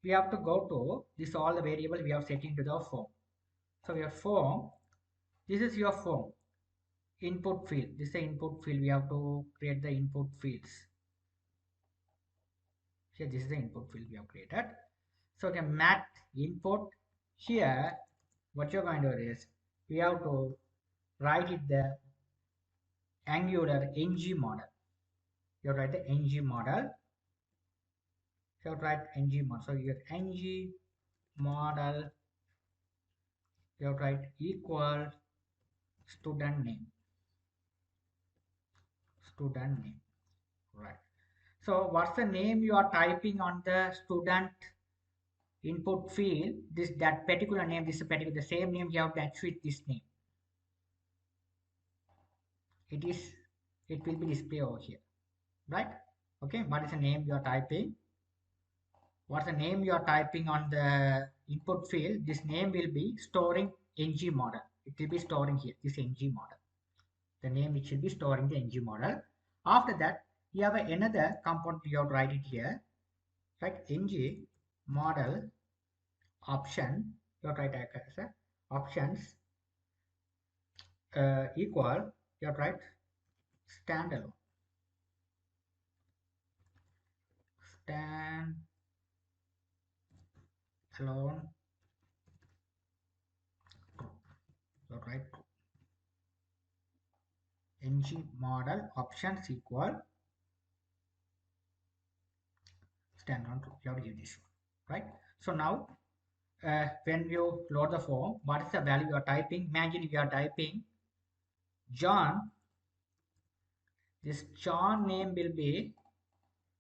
we have to go to this all the variables we have set into the form. So we have form. This is your form. Input field. This is the input field. We have to create the input fields. Here, this is the input field we have created. So we can mat input. Here, what you're going to do is, we have to write it the Angular ng model. You write the ng model. You write ng model. So your ng model, you write equal student name. Student name. Right. So what's the name you are typing on the student input field? That particular name, the same name you have to switch this name. It will be displayed over here, right? Okay, what is the name you are typing? What's the name you are typing on the input field? This name will be storing ng model. It will be storing here, this ng model. The name it should be storing the ng model. After that, you have another component you have to write it here, right? ng model option, you have to write as options equal, you have to write standalone. Standalone true. You write ng model options equal standalone true. You have to give this one, right? So now when you load the form, what is the value you are typing? Imagine if you are typing John. This John name will be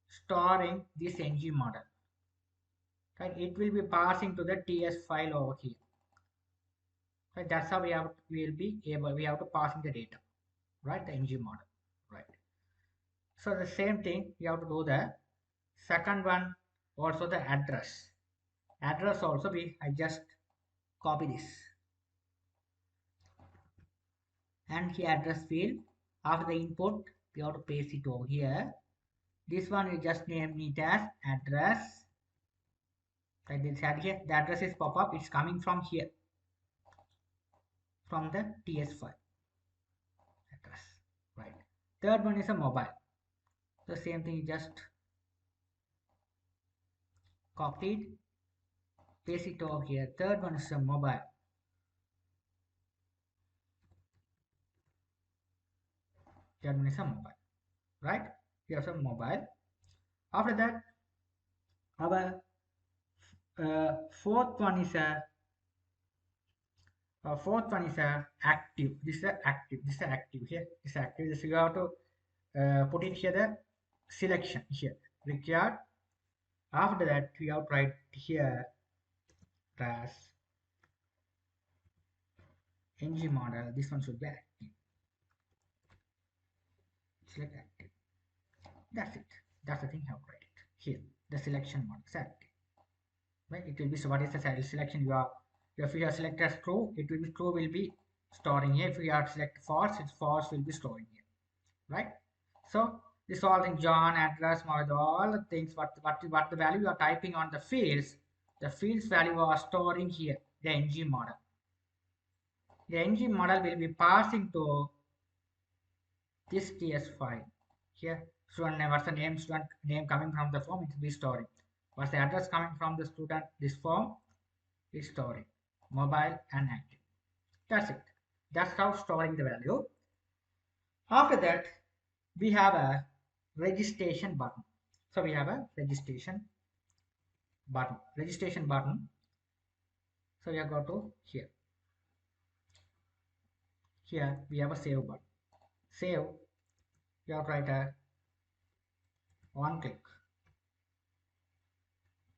storing this ng model, right? It will be passing to the TS file over here, right? That's how we have to pass in the data, right? The ng model, right? So the same thing we have to do the second one, also the address also. I just copy this, and here address field, after the input we have to paste it over here. This one we just name it as address. Like this here, the address is pop up. It's coming from here, from the TS file address, right? Third one is a mobile. The same thing, just copied, paste it over here. Third one is a mobile. Third one is a mobile, right? Here's a mobile. After that, our fourth one is a active. This is a active. This is a active here. This is active. So you have to put it here, the selection here required. After that, we have to write here as ng model. This one should be active. Select active. That's it. That's the thing you have to write it here. The selection model is active, right? It will be, so what is the selection you are, if you have selected as true, it will be true will be storing here. If you have select false, it's false will be storing here, right? So this all thing, John, address, model, all the things, what the value you are typing on the fields value are storing here, the ng model. The ng model will be passing to this TS file here. Student name, what's the name, student name coming from the form, it will be storing. What's the address coming from the student, this form is storing. Mobile and active. That's it. That's how storing the value. After that, we have a registration button. So we have a registration button. So we are go to here. Here we have a save button. Save, you have to write a one click.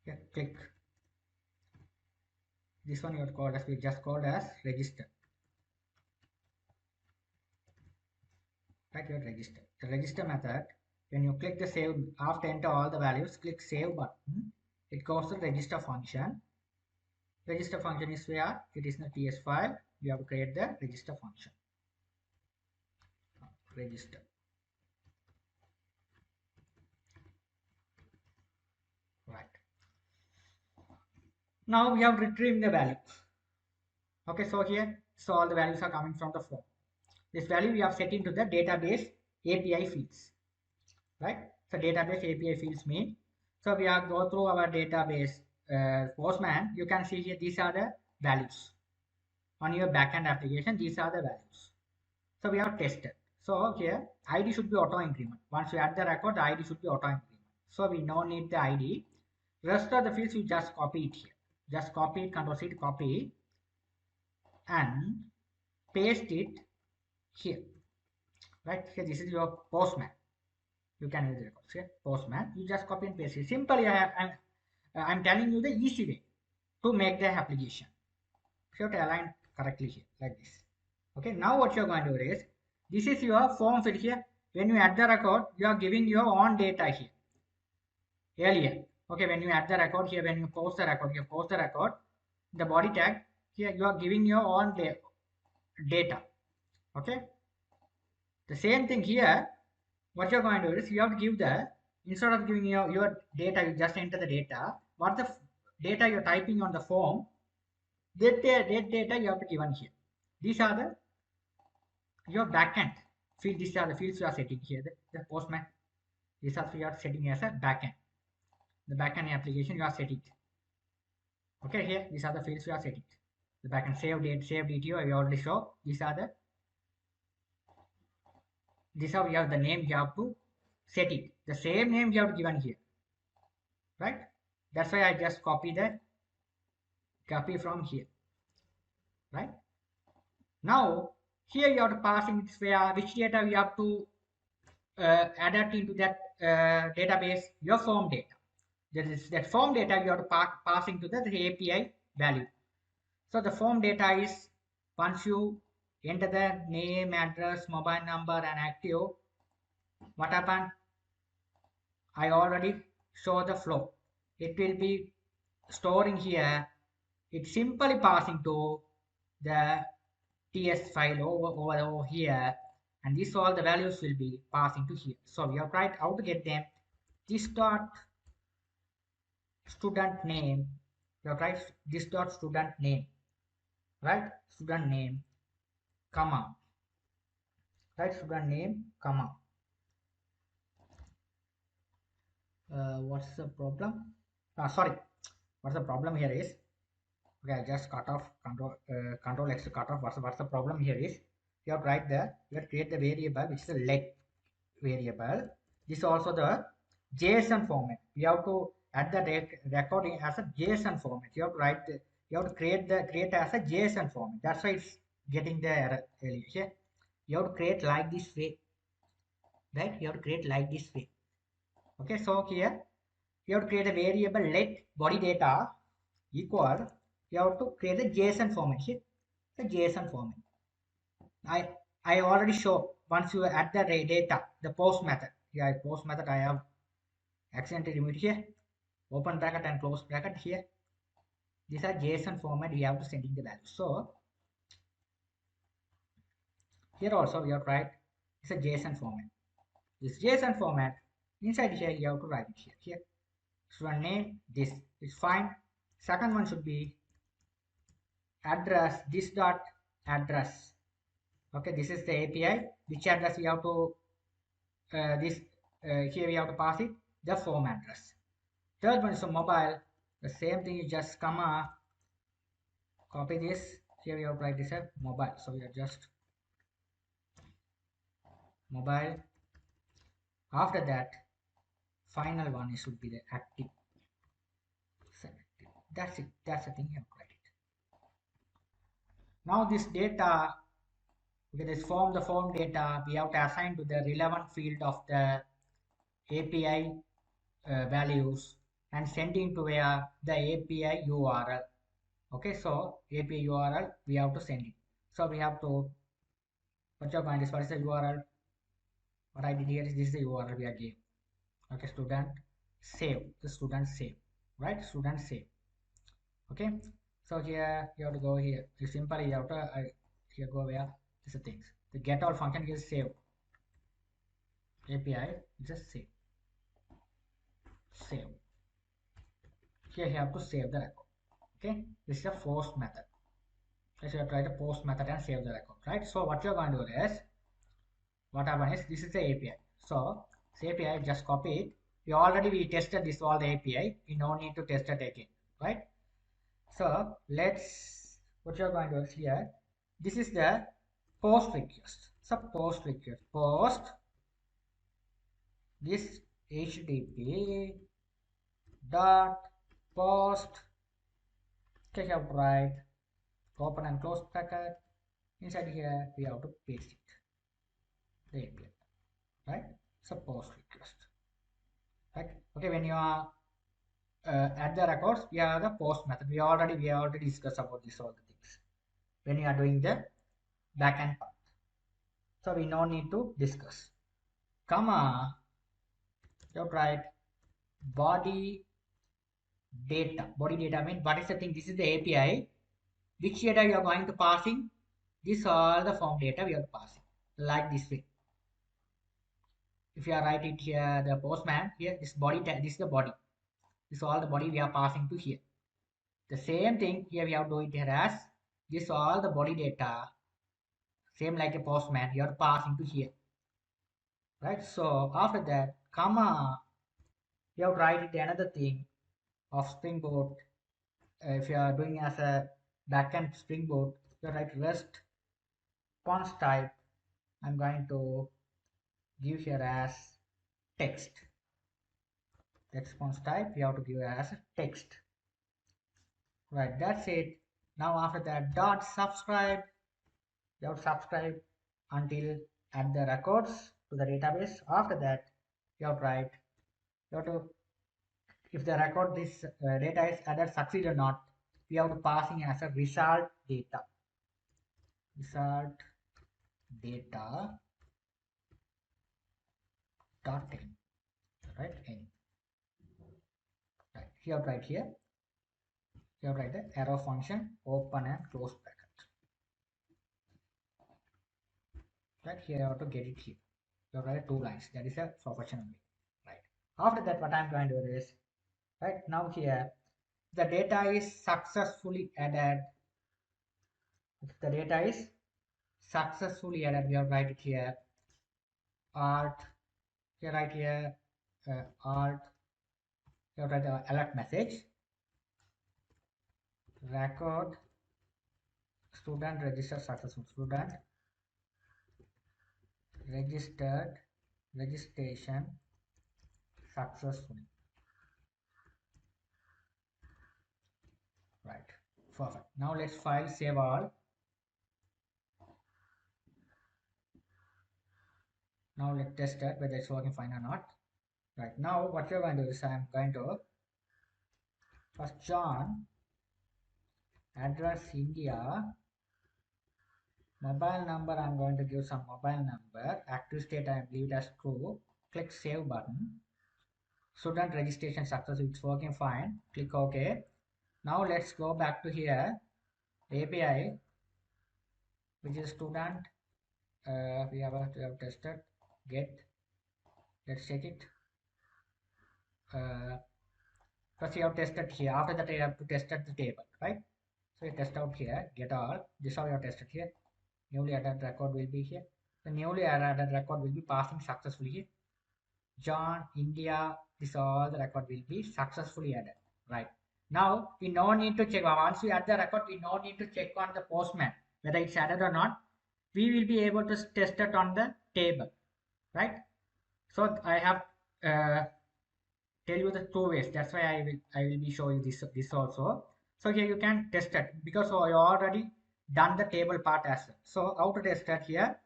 Here, click. This one you have called as, we just called as register. Right, your register. The register method, when you click the save, after enter all the values, click save button. It goes to the register function. Register function is where it is in the TS file. You have to create the register function. Register. Right. Now we have retrieved the value. Okay, so here, so all the values are coming from the form. This value we have set into the database API fields. Right? So database API fields mean. So we are go through our database Postman. You can see here these are the values on your backend application. These are the values. So we have tested. So here ID should be auto increment. Once you add the record, the ID should be auto increment. So we no need the ID. Rest of the fields you just copy it here. Just copy it, Control C to copy and paste it here. Right here, this is your Postman. You can use the records here. Postman. You just copy and paste it. Simply, I'm telling you the easy way to make the application. So you have to align correctly here, like this. Okay, now what you're going to do is, this is your form field here. When you add the record, you are giving your own data here. Earlier, okay, when you add the record here, when you post the record, you post the record, the body tag, here you are giving your own data. Okay, the same thing here. What you're going to do is, you have to give the, instead of giving your data, you just enter the data. What the data you're typing on the form, that data you have to given here. These are the your backend field. These are the fields you are setting here. The Postman. These are you are setting as a backend. The backend application you are setting. Okay, here these are the fields you are setting. The backend save date, save DTO. I already show. These are the. This how you have the name you have to set it. The same name you have given here. Right? That's why I just copy from here. Right? Now here you have to pass in which data we have to adapt into that database, your form data. That form data you have to pass into the API value. So the form data is, once you enter the name, address, mobile number and active, what happened? I already show the flow. It will be storing here. It's simply passing to the TS file over here, and this all the values will be passing to here. So we have tried how to get them. This dot student name, you have tried this dot student name, right? Student name, comma, right? Student name, comma. What's the problem? Sorry, what's the problem here is, okay, I just cut off control X to cut off. What's the problem here is, you have to write you have to create the variable which is a let variable. This is also the JSON format. We have to add the recording as a JSON format. You have to write you have to create as a JSON format. That's why it's getting the error here. You have to create like this way, right? You have to create like this way. Okay, so here you have to create a variable let body data equal. You have to create a JSON format here. The JSON format. I already show once you add the data, the post method. Here, post method I have accidentally removed here. Open bracket and close bracket here. These are JSON format we have to send in the value. So here also we have to write it's a JSON format. This JSON format inside here you have to write it here. Here student name, this is fine. Second one should be address, this dot address. Okay, this is the API. Which address we have to here we have to pass it the form address. Third one is a mobile. The same thing, you just comma copy this. Here we have to write this as mobile. So we are just mobile. After that, final one should be the active. That's it. That's the thing you have to write it. Now this data Okay, this form, the form data, we have to assign to the relevant field of the API values and sending to the API URL. Okay, so API URL we have to send it. So we have to, what you're going to, what is the URL? What I did here is this is the URL we are giving. Okay, student save, the student save, right? Student save. Okay, so here you have to go here. You simply you have to here go where this is things. The get all function is save. API just save. Here you have to save the record. Okay, this is a post method. So you try to post method and save the record, right? So what you're going to do is, what happens is this is the API. So this API, just copy it. We tested this all the API. We no need to test it again, right? So let's, what you're going to do here, this is the post request. So post request, post this HTTP dot post. Okay, you have to write open and close bracket. Inside here we have to paste it, the API, right? So post request, right? Okay, when you are add the records, we have the post method. We already discussed about this all the things when you are doing the backend part. So we no need to discuss. Comma, you write body data. Body data means what is the thing? This is the API. Which data you are going to passing? This all the form data we are passing like this way. If you are write it here, the postman here, this body, this is the body. This all the body we are passing to here. The same thing here we have to do it here as this all the body data, same like a postman, you are passing to here, right? So after that, comma, you have to write it another thing of Spring Boot. If you are doing as a backend Spring Boot, you write REST response type. I'm going to give here as text. Response type you have to give as text. Right, that's it. Now after that, dot subscribe. You have to subscribe until add the records to the database. After that, you have to write. You have to, if the record this data is added succeed or not, we have to passing as a result data. Result data dot n, right? N. Right. Here right here. Here write the arrow function, open and close bracket. Right here, you have to get it here. You write 2 lines. That is a professional way. Right. After that, what I'm going to do is, right now here, the data is successfully added. If the data is successfully added, we have write it here. Alt. Here right here. Alt. You have write the alert message. Record student registered successful. Student registered registration successfully. Right, perfect. Now let's file save all. Now let's test it whether it's working fine or not. Right, now what you're going to do is I'm going to first John address India mobile number. I'm going to give some mobile number. Active state I leave it as true. Click save button. Student registration success, it's working fine. Click OK. Now let's go back to here API, which is student. We have tested get. Let's check it. First you have tested here. After that you have to test at the table, right? So you test out here, get all. This is how you have tested here. Newly added record will be here. The newly added record will be passing successfully here. John, India, this all the record will be successfully added, right? Now we no need to check. Once we add the record, we no need to check on the postman whether it's added or not. We will be able to test it on the table, right? So I have tell you the 2 ways. That's why I will be showing this also. So here you can test it because you already done the table part as well. So how to test that here?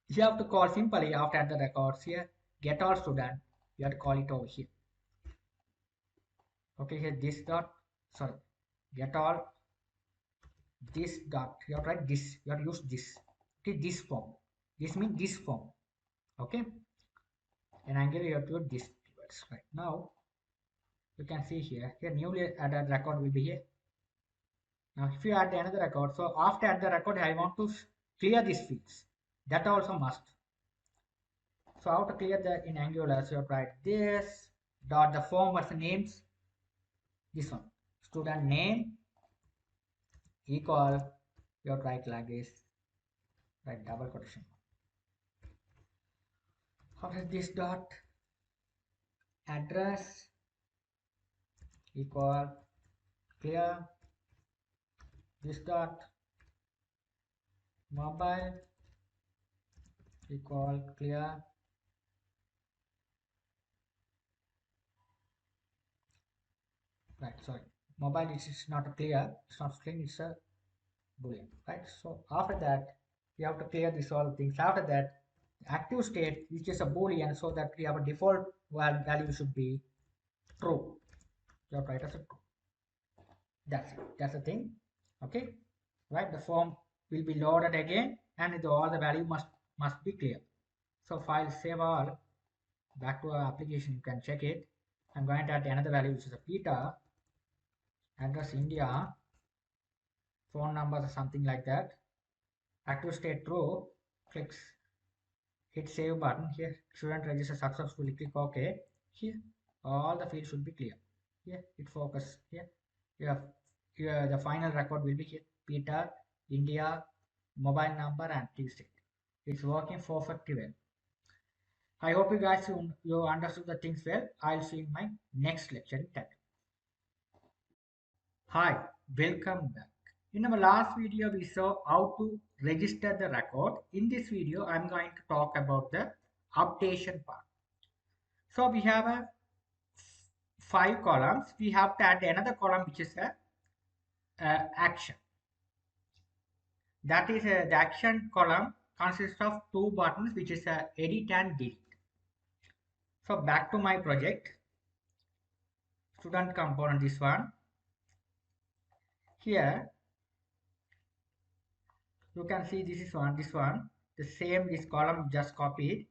You have to call simply after the records here, get all student. You have to call it over here. Okay, here this dot, sorry, get all this dot. You have to write this. You have to use this. Okay, this form. This means this form. Okay, in Angular you have to use this keywords. Right now, you can see here. Here newly added record will be here. Now, if you add another record, so after add the record, I want to clear these fields. That also must. So how to clear the in Angular? So you write this dot the form was the names. This one, student name equal. You write like this. Right, double quotation. After this dot address equal clear. This dot mobile equal clear. Right, sorry, mobile is not clear, it's not string, it's a boolean, right? So after that we have to clear this all things. After that, active state, which is a boolean, so that we have a default value should be true. You have to write as a true. That's it, that's the thing. Okay, right, the form will be loaded again and all the value must be clear. So file save all, back to our application, you can check it. I'm going to add another value, which is a Peter, address India, phone number or something like that. Active state true, clicks hit save button. Here student register successfully, click OK. Here all the fields should be clear. Here it focus. Here the final record will be here, Peter, India, mobile number and active state. It's working perfectly well. I hope you guys you understood the things well. I'll see you in my next lecture. Hi, welcome back. In our last video, we saw how to register the record. In this video, I'm going to talk about the updation part. So we have a 5 columns. We have to add another column, which is a action. That is the action column consists of 2 buttons, which is edit and delete. So back to my project, student component, this one. Here you can see this is this one, the same, this column just copied,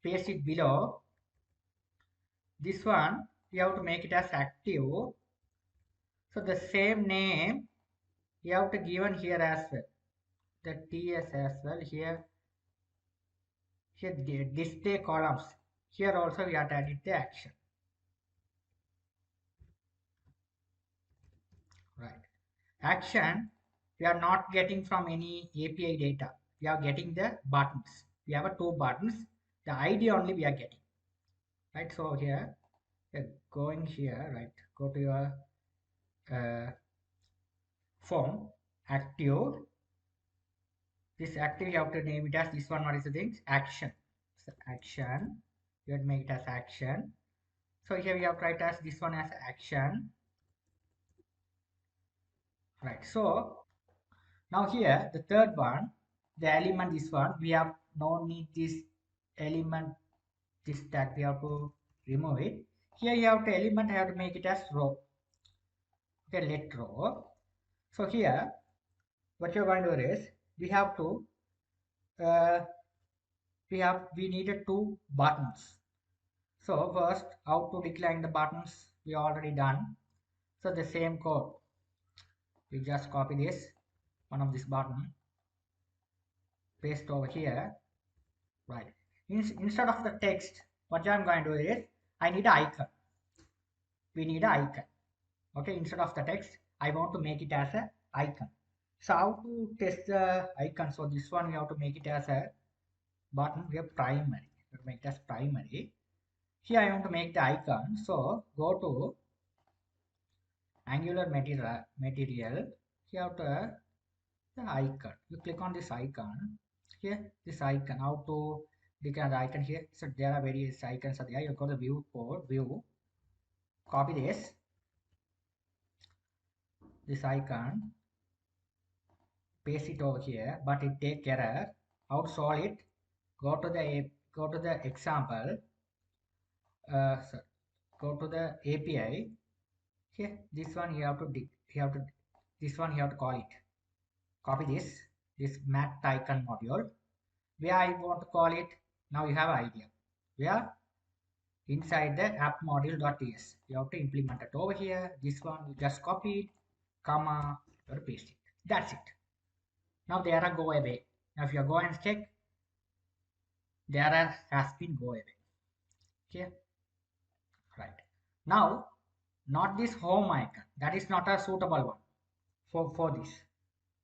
paste it below. This one we have to make it as active, so the same name you have to given here as well, the ts as well. Here the display columns, here also we have to edit the action. Right, action we are not getting from any API data, we are getting the buttons. We have 2 buttons, the ID only we are getting. Right, so here going here, right, go to your form active. This active you have to name it as this one. What is the thing? Action. So action, you have to make it as action. So here we have to write as this one as action. Right, so now here the third one, the element, this one we have no need this element, this tag we have to remove it. Here you have to element, I have to make it as row. Okay, let row. So here what you're going to do is we have to we needed 2 buttons. So first, how to decline the buttons we already done. So the same code, we just copy this one of this button, paste over here. Right, instead of the text, what I'm going to do is I need an icon. We need an icon. Okay, instead of the text, I want to make it as an icon. So how to test the icon? So this one we have to make it as a button. We have primary. We have to make it as primary. Here I want to make the icon. So go to Angular material. Here to the icon. You click on this icon. Here this icon. How to declare the icon here? So there are various icons are there. You go to view code, view. Copy this icon. paste it over here, but it take error. How to solve it? Go to the example. So go to the API. Here, this one you have to this one you have to call it. Copy this mat icon module. Where I want to call it. Now you have an idea. Where inside the app module.ts. You have to implement it over here. This one you just copy it, comma, or paste it. That's it. Now the error go away. Now if you go and check, the error has been go away. Okay, right. Now, not this home icon. That is not a suitable one for this.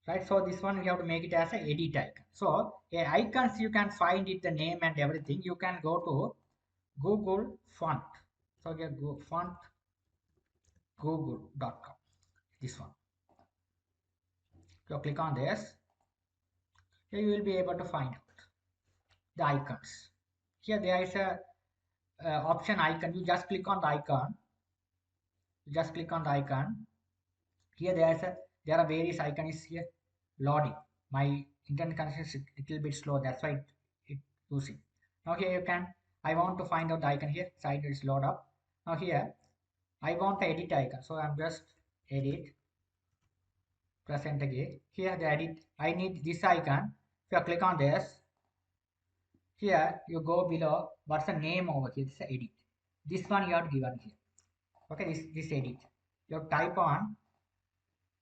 Right, so this one we have to make it as a edit icon. So icons you can find it the name and everything. You can go to Google font. So here go font google.com. This one. So click on this. Here you will be able to find out the icons. Here there is a option icon. You just click on the icon. You just click on the icon. Here there are various icons here loading. My internet connection is a little bit slow. That's why it losing. Now here you can. I want to find out the icon here. Side is load up. Now here I want the edit icon. So I'm just edit. Press enter again. Here the edit. I need this icon. If you click on this, here you go below. What's the name over here? This is edit. This one you have to give on here. Okay, this edit. You have to type on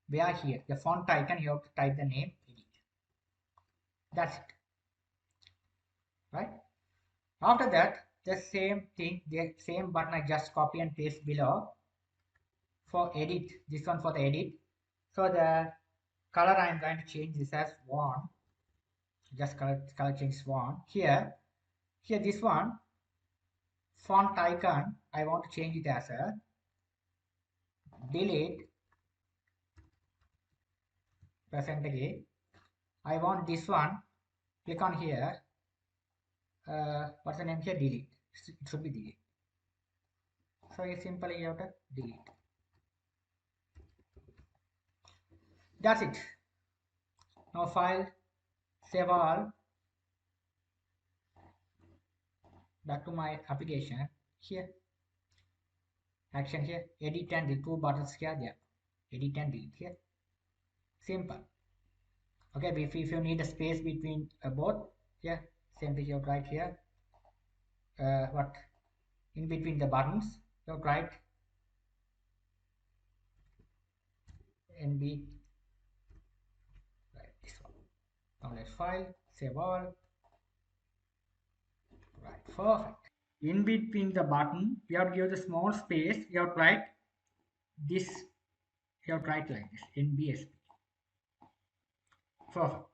where here the font icon. You have to type the name edit. That's it. Right. After that, the same thing, the same button I just copy and paste below for edit. This one for the edit. So the color I am going to change this as one. Just color change one. Here this one font icon I want to change it as a delete. Press enter again. I want this one. Click on here. What's the name here? Delete. It should be delete. So you simply have to delete. That's it. Now file, save all. Back to my application. Here action here, edit and the two buttons here, there, edit and delete here. Simple. Okay, if you need a space between both, here simply you write here what in between the buttons you write nb, right, this one. Now let's file, save all. Right, perfect. In between the button we have to give the small space. You have to write this, you have to write like this, nbsp. Perfect.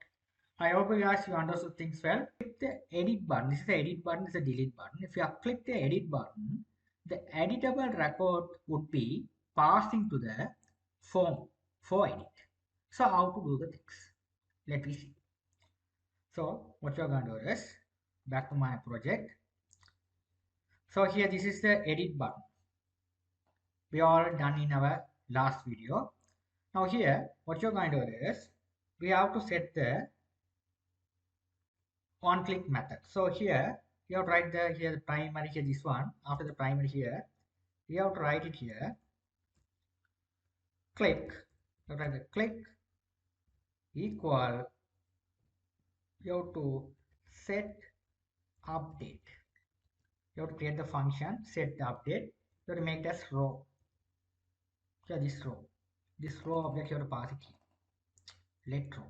I hope you guys you understood things well. Click the edit button. This is the edit button, this is the delete button. If you click the edit button, the editable record would be passing to the form for edit. So how to do the things? Let me see. So what you're going to do is back to my project. So here this is the edit button. We all done in our last video. Now here what you're going to do is we have to set the on click method. So here you have to write the primary here, this one. After the primary here you have to write it here, click. You have to write the click equal, you have to set update. You have to create the function set the update. You have to make this row. So this row object you have to pass it here, let row.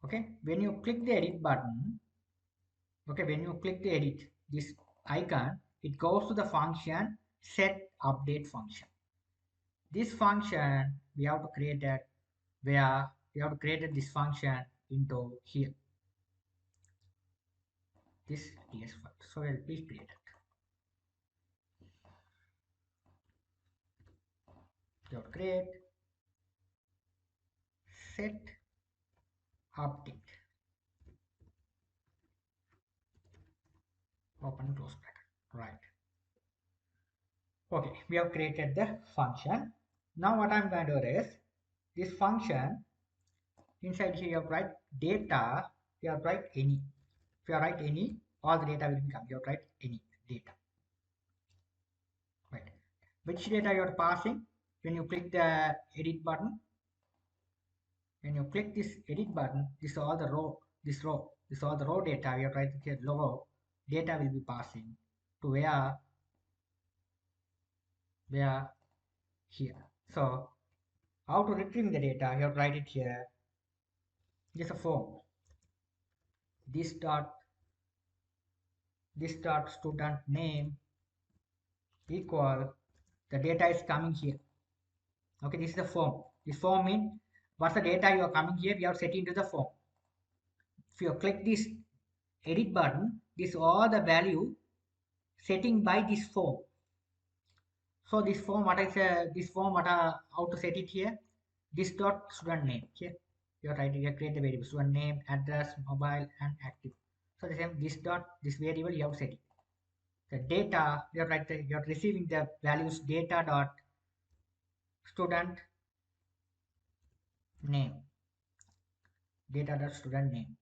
Okay, when you click the edit button, okay, when you click the edit this icon, it goes to the function set update function. This function we have to create that where we have to create this function into here, this ts file. So we'll please create it. You have to create set update, open close bracket, right. Okay, we have created the function. Now what I'm going to do is this function Inside here you have to write data, you have to write any. If you write any, all the data will become, you have to write any data. Right. Which data you are passing? When you click the edit button, when you click this edit button, this is all the row, this is all the row data. You have to write here row data will be passing to where here. So how to retrieve the data? You have to write it here. This is a form. This dot student name equal the data is coming here. Okay, this is the form. This form means what's the data you are coming here, we have set into the form. If you click this edit button, this all the value setting by this form. So this form, what I say, this form, how to set it here? This dot student name here. You are writing here, create the variable student name, address, mobile, and active. So the same this variable you have set it. The data you are receiving the values data dot student name, data dot student name,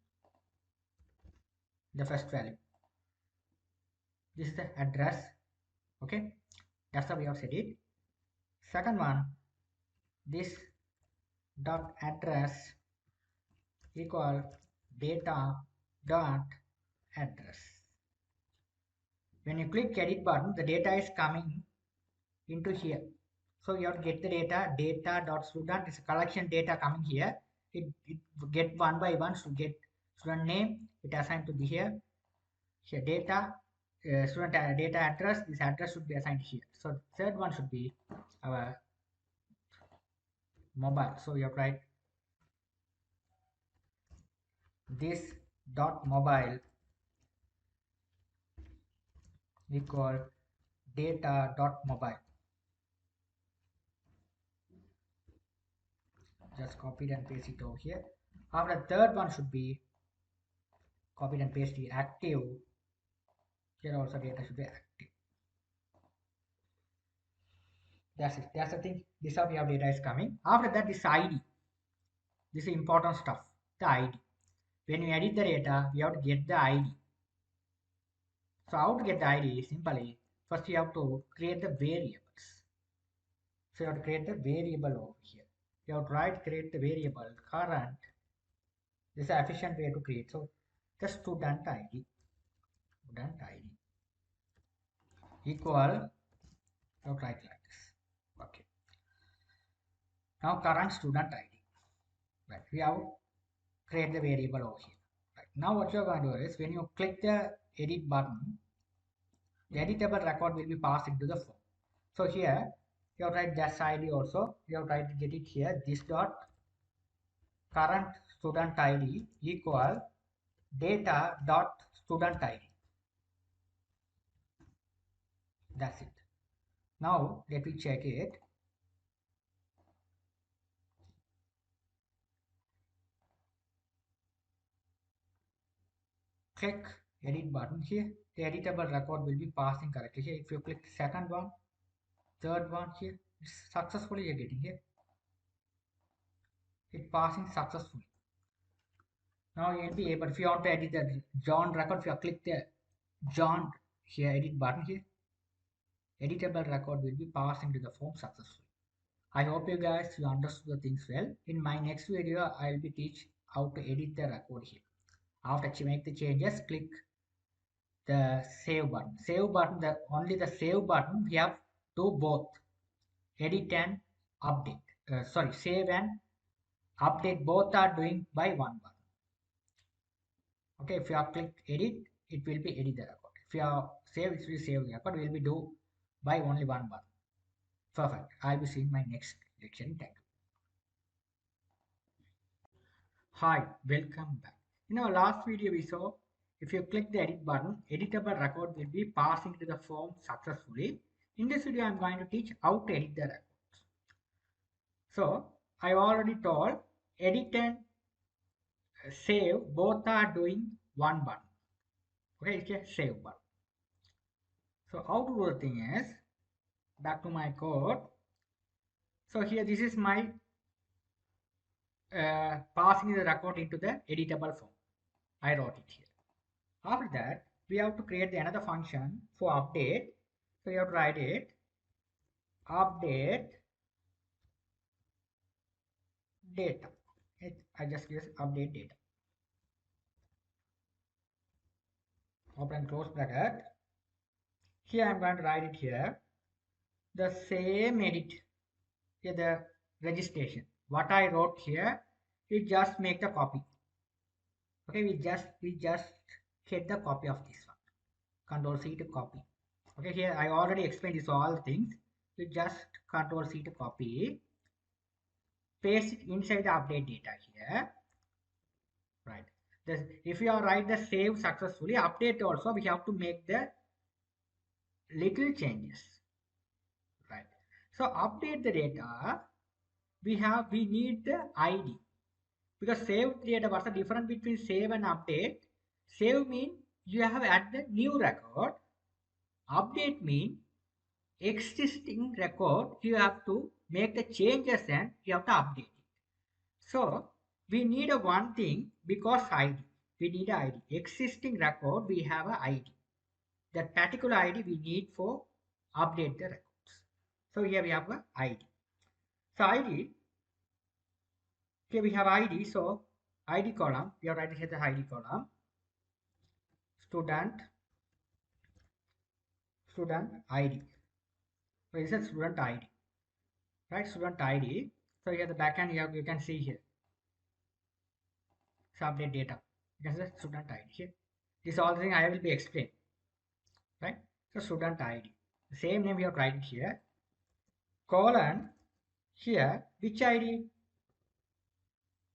the first value. This is the address. Okay, that's how we have set it. Second one, this dot address equal data dot address. When you click edit button, the data is coming into here. So you have to get the data dot student is a collection data coming here. It get one by one to get student name. It assigned to the here data student data address. This address should be assigned here. So third one should be our mobile. So you have to write this dot mobile equal data dot mobile. Just copy and paste it over here. After third one should be copy and paste the active. Here also data should be active. That's it. That's the thing. This is how we have data is coming. After that, this ID. This is important stuff. The ID. When you edit the data, we have to get the ID. So how to get the ID? Simply, first you have to create the variables. So you have to create the variable over here. You have to create the variable current. This is an efficient way to create. So the student ID equal, you have to write like this. Okay. Now current student ID. Right. We have create the variable over here. Right. Now what you're going to do is when you click the edit button, the editable record will be passed into the form. So here you have to write this ID also. You have to get it here. This dot current student ID equal data dot student ID. That's it. Now let me check it. Click edit button here. The editable record will be passing correctly here. If you click second one, third one here, it's successfully you're getting here. It passing successfully. Now you will be able, if you want to edit the John record, if you click the John here edit button here, editable record will be passed into the form successfully. I hope you guys you understood the things well. In my next video, I will be teach how to edit the record here. After you make the changes, click the save button. Save button, only the save button we have to both edit and update. Save and update both are doing by one button. Okay, if you have clicked edit, it will be edit the record. If you have save, it will save the record. Will be do by only one button. Perfect. I'll be seeing my next lecture in tech. Hi, welcome back. In our last video we saw if you click the edit button, editable record will be passing to the form successfully. In this video, I'm going to teach how to edit the records. So I already told edit and save both are doing one button. Okay, it's a save button. So how to do the thing is back to my code. So here this is my passing the record into the editable form. I wrote it here. After that, we have to create another function for update. So you have to write it update data. I just use update data. Open and close bracket. Here I'm going to write it here. The same edit here, the registration. What I wrote here, we just make the copy. Okay, we just get the copy of this one. Control C to copy. Okay, here I already explained this all things. We just Control C to copy, paste it inside the update data here. Right. This, if you are write the save successfully, update also we have to make the little changes. Right. So update the data. We need the ID, because save data, what's the difference between save and update? Save mean you have added new record. Update mean existing record you have to make the changes and you have to update it. So we need a one thing, because ID, we need a ID. Existing record we have a ID. That particular ID we need for update the records. So here we have a ID. So ID, here we have ID. So ID column, we are writing here the ID column. Student ID. So this is student ID. Right, student ID. So here the backend you can see here. So update data. You can see the student ID here. This all thing I will be explained. Right? So student ID. The same name we have written here. Colon here which ID?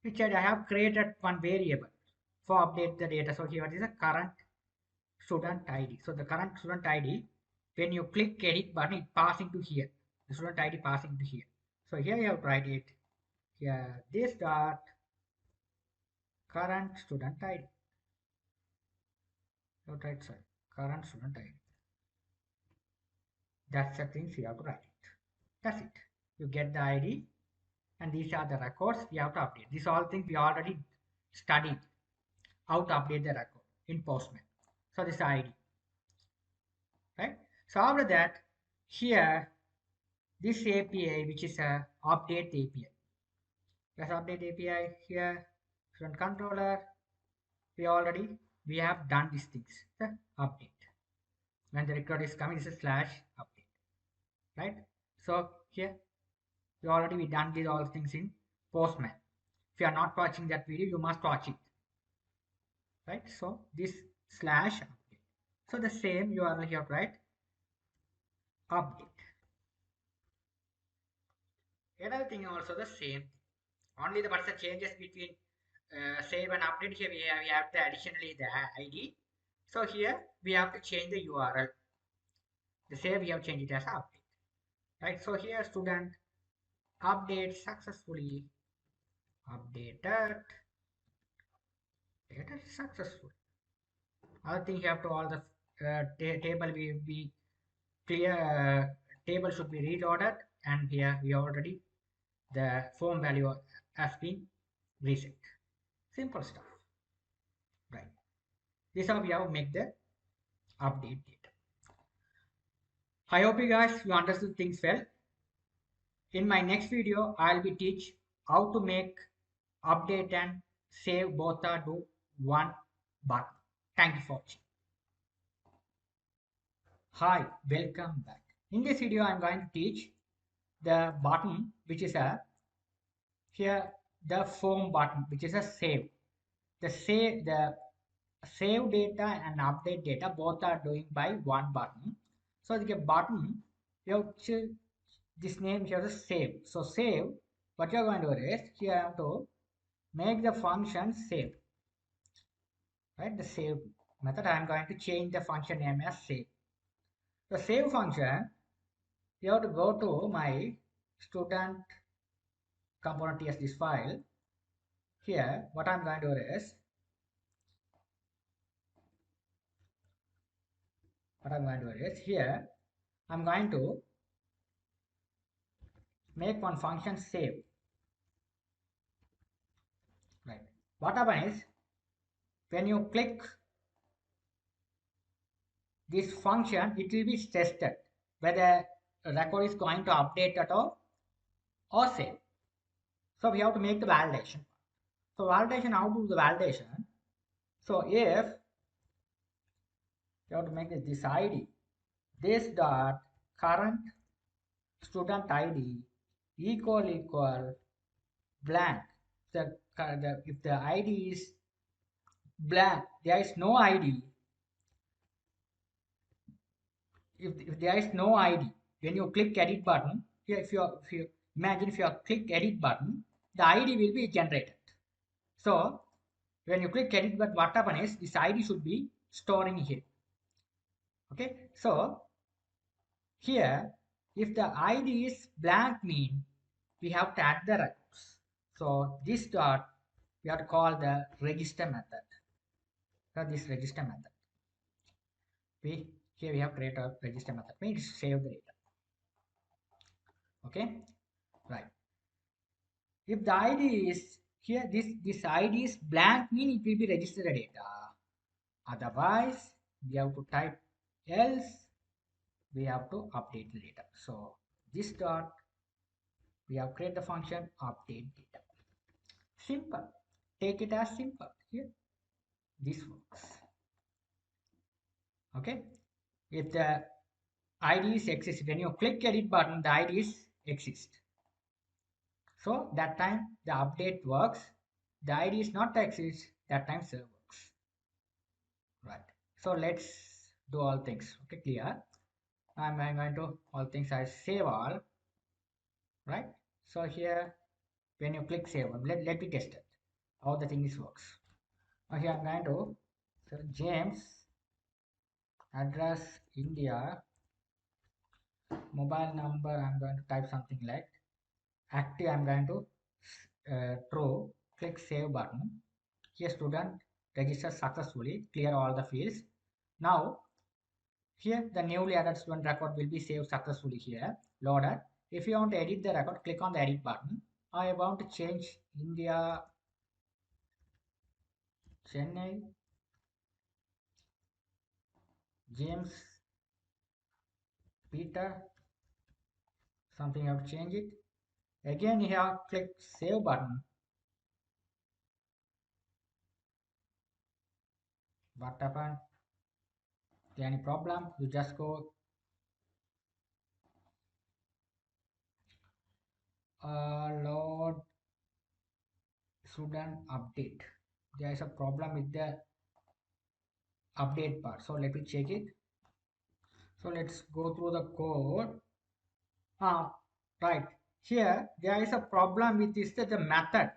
Which ID? I have created one variable for update the data. So here is a current student ID. So the current student ID, when you click edit button, it passing to here. The student ID passing to here. So here you have to write it here, this dot current student ID. You have to write, sorry, current student ID. That's the things you have to write it. That's it. You get the ID, and these are the records we have to update. These all things we already studied how to update the record in Postman. So this ID, right? So after that, here this API, which is a update API. Let's update API here. Student controller. We have done these things. The update. When the record is coming, this is slash update, right? So here we done these all things in Postman. If you are not watching that video, you must watch it, right? So this slash update. So the same URL here, right? Update. Another thing also the same. Only the what's the changes between save and update. Here we have the additionally the ID. So here we have to change the URL. The save we have changed it as update, right? So here student update successfully updated data successful. Other thing you have to all the table will be clear. Table should be reordered, and here we already the form value has been reset. Simple stuff, right? This is how we have to make the update data. I hope you guys you understood things well. In my next video, I'll be teach how to make update and save both are to one button. Thank you for watching. Hi, welcome back. In this video, I'm going to teach the button which is a here the form button which is a save. The save data and update data both are doing by one button. So the button you have to this name here is save. So save, what you're going to do is here I have to make the function save. Right, the save method I'm going to change the function name as save. The save function, you have to go to my student component TSDs file. Here what I'm going to do is here I'm going to make one function save. Right. What happens is when you click this function, it will be tested whether a record is going to update at all or save. So we have to make the validation. So validation, how to do the validation? So if you have to make this ID, this dot current student ID equal blank. If the ID is blank, there is no ID. If there is no ID, when you click edit button, here if you imagine if you click edit button, the ID will be generated. So when you click edit button, what happens is this ID should be storing here. Okay, so here if the ID is blank mean we have to add the records. So this dot we have to call the register method. So this register method. Here we have create a register method. We save the data. Okay, right. If the ID is here, this ID is blank, mean it will be registered data. Otherwise, we have to type else. We have to update the data. So this dot we have create the function update data. Simple. Take it as simple. Here, this works. Okay. If the ID is exist, when you click edit button, the ID is exist. So that time the update works. The ID is not exist. That time serve works. Right. So let's do all things. Okay, clear. I'm going to all things I save all. Right. So here when you click save, let me test it how the thing is works. Now here I'm going to so James address India mobile number. I'm going to type something like active. I'm going to true. Click save button. Here student registered successfully. Clear all the fields. Now here the newly added student record will be saved successfully here. Loaded. If you want to edit the record, click on the edit button. I want to change India Chennai James Peter. Something you have to change it. Again here click save button. What happened? Any problem? You just go load student update. There is a problem with the update part. So let me check it. So let's go through the code. Right. Here there is a problem with this the method.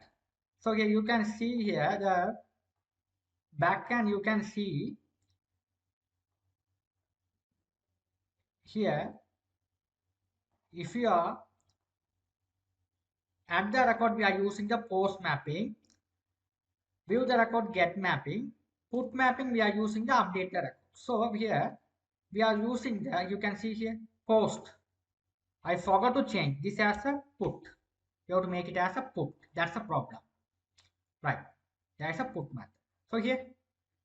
So here you can see here the backend. You can see here if you are at the record we are using the post mapping, view the record get mapping, put mapping we are using the update the record. So here we are using the you can see here post. I forgot to change this as a put. You have to make it as a put. That's a problem. Right. That's a put method. So here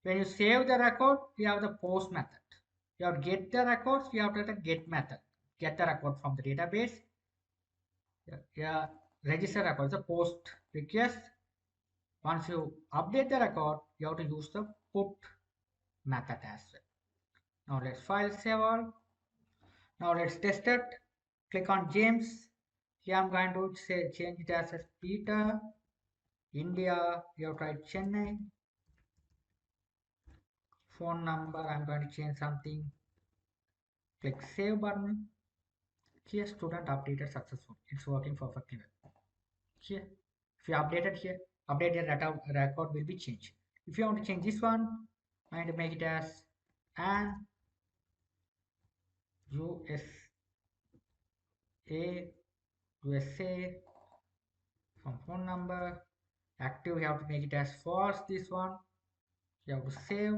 when you save the record, we have the post method. You have to get the records, we have to the get method. Get the record from the database. Yeah, register record, the post request. Once you update the record, you have to use the put method as well. Now let's file save all. Now let's test it. Click on James. Here I'm going to say change it as Peter. India, you have tried Chennai. Phone number, I'm going to change something. Click save button. Here student updated successful. It's working perfectly well. Here, if you updated here, updated data record will be changed. If you want to change this one and make it as an USA from phone number active, you have to make it as false. This one you have to save.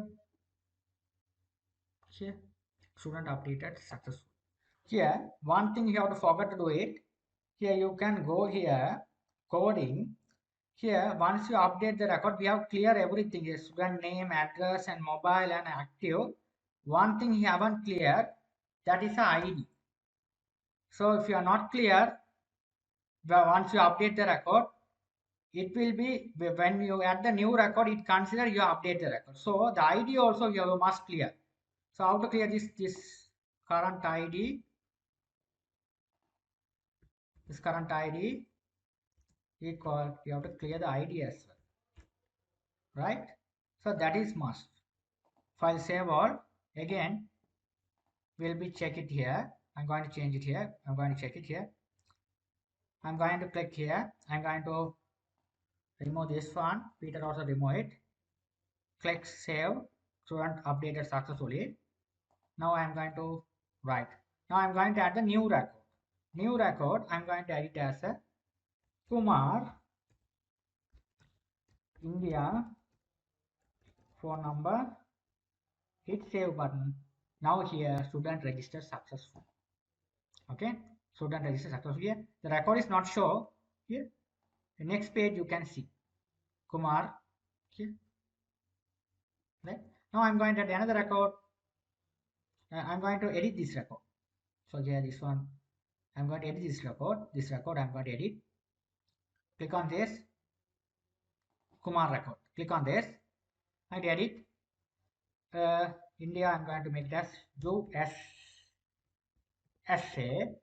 Here student updated successful. Here one thing you have to forget to do it. Here you can go here coding. Here, once you update the record, we have clear everything. Yes, student name, address, and mobile and active. One thing you haven't clear, that is the ID. So if you are not clear, once you update the record, it will be when you add the new record, it consider you update the record. So the ID also you must clear. So how to clear this current ID? This current ID equal, you have to clear the ID as well, right? So that is must. File save all. Again, we'll be check it here. I'm going to change it here. I'm going to check it here. I'm going to click here. I'm going to remove this one. Peter also remove it. Click save. Student updated successfully. Now I'm going to write. Now I'm going to add the new record. New record, I'm going to edit as a Kumar India phone number. Hit save button. Now here student register successful. Okay, student register successful here. The record is not show here. The next page you can see Kumar here. Right. Now I'm going to add another record. I'm going to edit this record. So here this one. I'm going to edit this record. This record I'm going to edit. Click on this Kumar record. Click on this and edit. India, I'm going to make it as do as essay.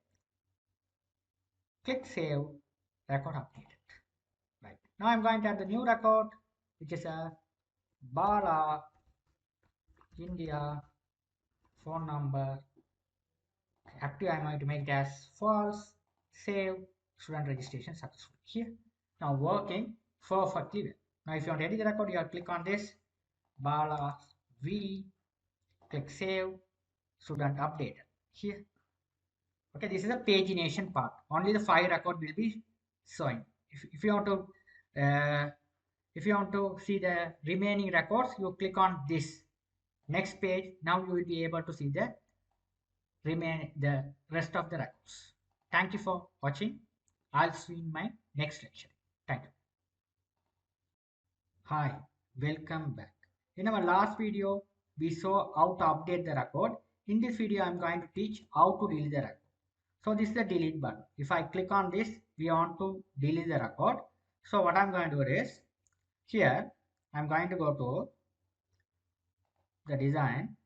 Click save. Record updated. Right. Now I'm going to add the new record, which is a Bala India phone number. Active, I'm going to make it as false. Save. Student registration successful. Here. Now working perfectly well. Now if you want to edit the record, you have to click on this Bala V. Click save. Student updated. Here. Okay, this is a pagination part. Only the file record will be showing. If you want to see the remaining records, you click on this next page. Now you will be able to see the rest of the records. Thank you for watching. I'll see you in my next lecture. Thank you. Hi, welcome back. In our last video, we saw how to update the record. In this video, I'm going to teach how to delete the record. So this is the delete button. If I click on this, we want to delete the record. So what I'm going to do is, here, I'm going to go to the design.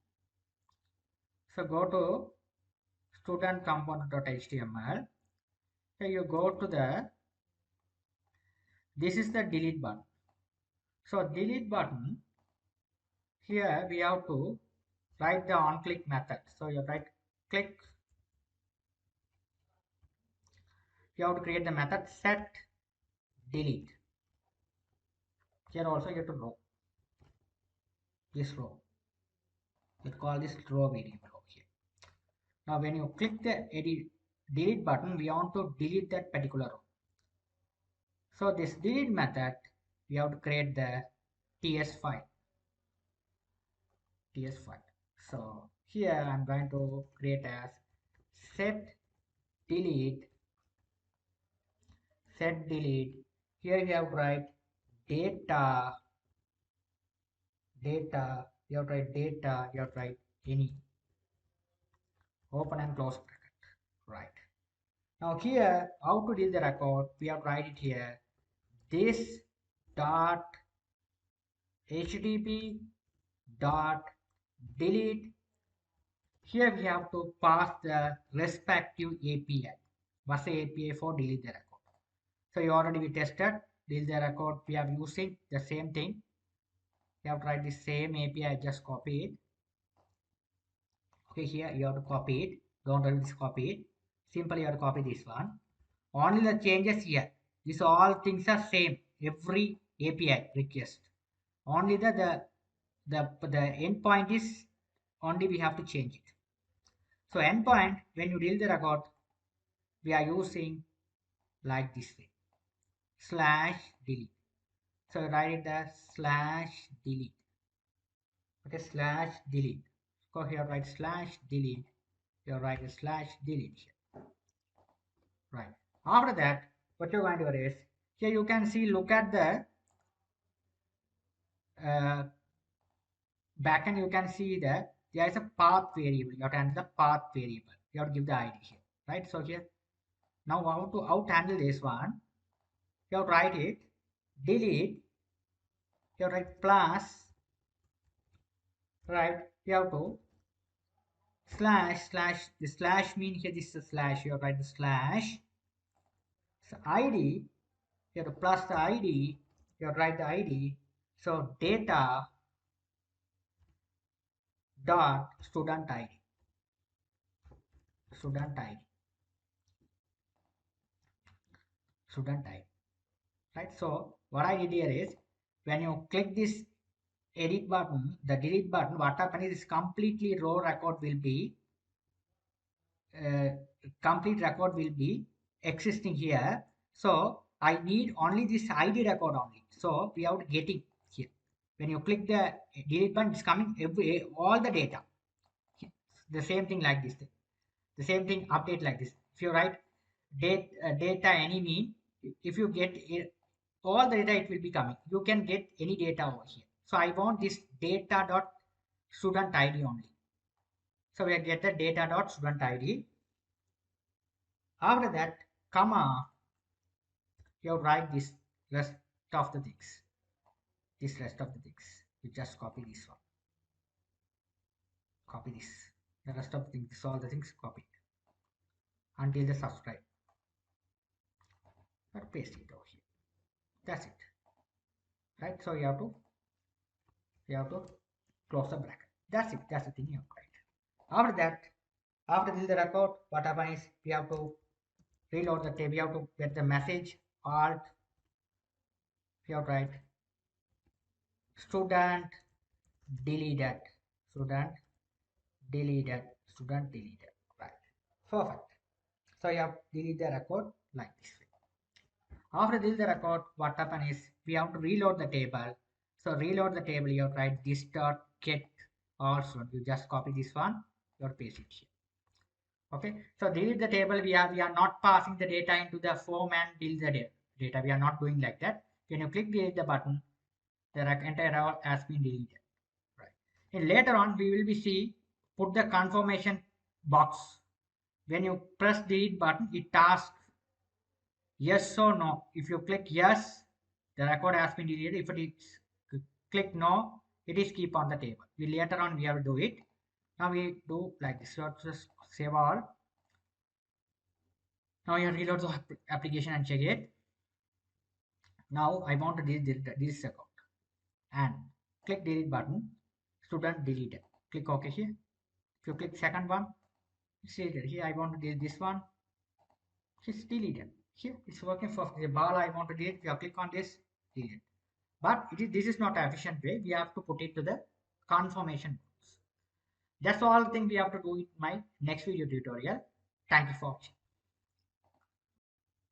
So go to student component.html. Here you go to this is the delete button. So delete button, here we have to write the on-click method. So you write click. You have to create the method set delete. Here also you have to row this row. We call this row variable over here. Now when you click the delete button, we want to delete that particular row. So this delete method, we have to create the ts file. So here I'm going to create as set delete. Here you have to write data. You have to write data. You have to write any. Open and close bracket. Right. Now here, how to delete the record? We have to write it here. This dot http dot delete. Here we have to pass the respective API. What's the API for delete the record? So you already we tested delete the record. We are using the same thing. You have to write the same API. Just copy it. Okay, here you have to copy it. Don't worry, this copy it. Simply you have to copy this one. Only the changes here. These all things are same. Every API request. Only the endpoint is only we have to change it. So endpoint, when you delete the record, we are using like this way. /delete. So write it the /delete. Okay, /delete. Go here, write /delete. You write /delete here. Right. After that, what you're going to do is, Here you can see, look at the backend. You can see that there is a path variable. You have to enter the path variable. You have to give the ID here, right? So here, now how to handle this one? You have to write it, delete. You have to write plus, right? You have to slash. The slash mean here this is a slash. You have to write the slash. So ID. You have to plus the ID. You have to write the ID. So data dot student ID. Student ID. Student ID. Right. So what I did here is, when you click this edit button, the delete button, what happens is completely row record will be uh, complete record will be existing here. So I need only this ID record only. So we have to get it here. When you click the delete button, it's coming all the data. The same thing like this. The same thing update like this. If you write data any mean, if you get it, all the data, it will be coming. You can get any data over here. So I want this data dot student ID only. So we get the data dot student ID. After that, comma, you write this rest of the things. This rest of the things. You just copy this one. Copy this. The rest of the things, all the things, copy it until the subscribe. Or paste it over here. That's it. Right? So you have to close the bracket. That's it. That's the thing you have to write. After that, after this the record, what happens is we have to reload the table. We have to get the message alt. We have to write student deleted. Student deleted. Student deleted. Right. Perfect. So you have delete the record like this way. After delete the record, what happens is we have to reload the table. So reload the table, you have to write this dot get also. You just copy this one, you have to paste it here. Okay. So delete the table. We are not passing the data into the form and delete the data. We are not doing like that. When you click delete the button, the entire row has been deleted. Right. And later on, we will be see put the confirmation box. When you press delete button, it asks yes or no. If you click yes, the record has been deleted. If it is click no, it is keep on the table. Later on we have to do it. Now we do like this. So just save all. Now you reload the application and check it. Now I want to delete this account and click delete button. Student deleted. Click OK here. If you click second one, it's deleted. Here I want to delete this one. It's deleted. Here it's working for the ball. I want to delete. If you click on this, delete. But this is not an efficient way. We have to put it to the confirmation box. That's all thing we have to do in my next video tutorial. Thank you for watching.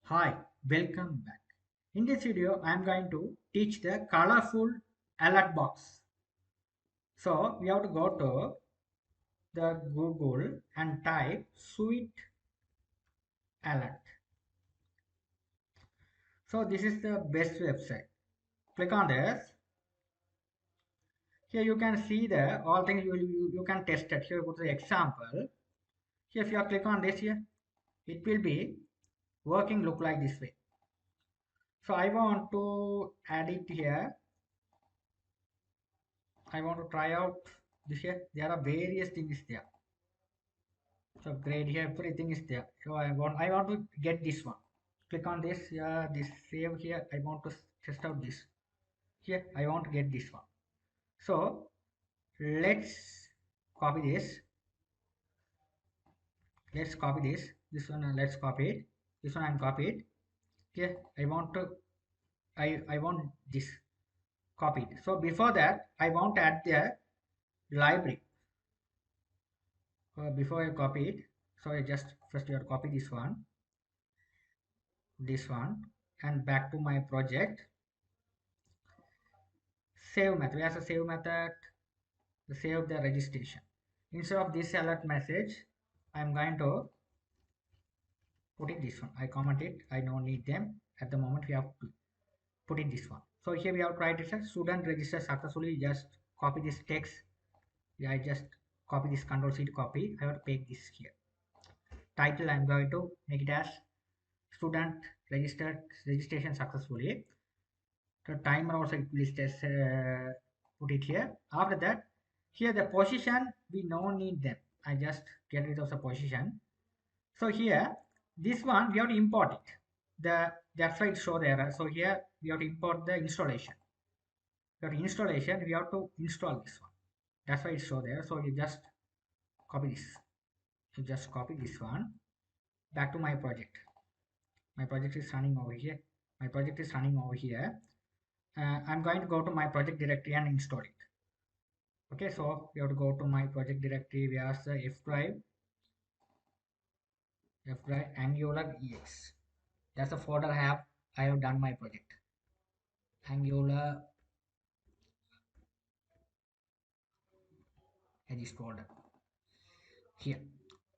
Hi, welcome back. In this video, I am going to teach the colorful alert box. So we have to go to the Google and type SweetAlert. So this is the best website. Click on this. Here you can see the all things you can test it. Here you go to the example. Here if you click on this here, it will be working look like this way. So I want to add it here. I want to try out this here. There are various things there. So grade here, everything is there. So I want to get this one. Click on this. Yeah, this save here. I want to test out this. Here I want to get this one. So let's copy this. Let's copy this one and let's copy it. This one and copy it. Okay, I want this copied. So before that I want to add the library. Before I copy it, so I just first you have to copy this one, and back to my project. Save method. As a save method, save the registration. Instead of this alert message, I am going to put it this one. I comment it. I don't need them at the moment. We have put it this one. So here we have to write it as student registered successfully. Just copy this text. Yeah, I just copy this, control C to copy. I have to paste this here. Title, I'm going to make it as student registered registration successfully. The timer also it will just put it here. After that, here the position we no need them. I just get rid of the position. So here this one we have to import it. That's why it show the error. So here we have to import the installation. For installation we have to install this one. That's why it show there. So you just copy this. You just copy this one back to my project. My project is running over here. My project is running over here. I'm going to go to my project directory and install it. Okay, so we have to go to my project directory. We have the F drive Angular EX. That's the folder I have done my project. Angular this folder here.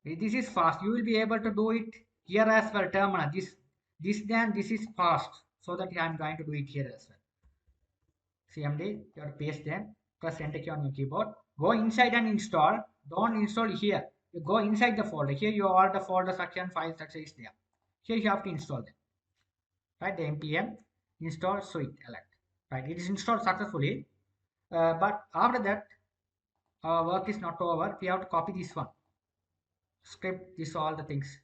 This is fast. You will be able to do it here as well. Terminal. This is fast. So that I am going to do it here as well. CMD, you have to paste them. Press enter key on your keyboard. Go inside and install. Don't install here. You go inside the folder. Here you all the folder section, file structure is there. Here you have to install them. Right, the npm install SweetAlert. Right, it is installed successfully. But after that, our work is not over. We have to copy this one. Script this all the things.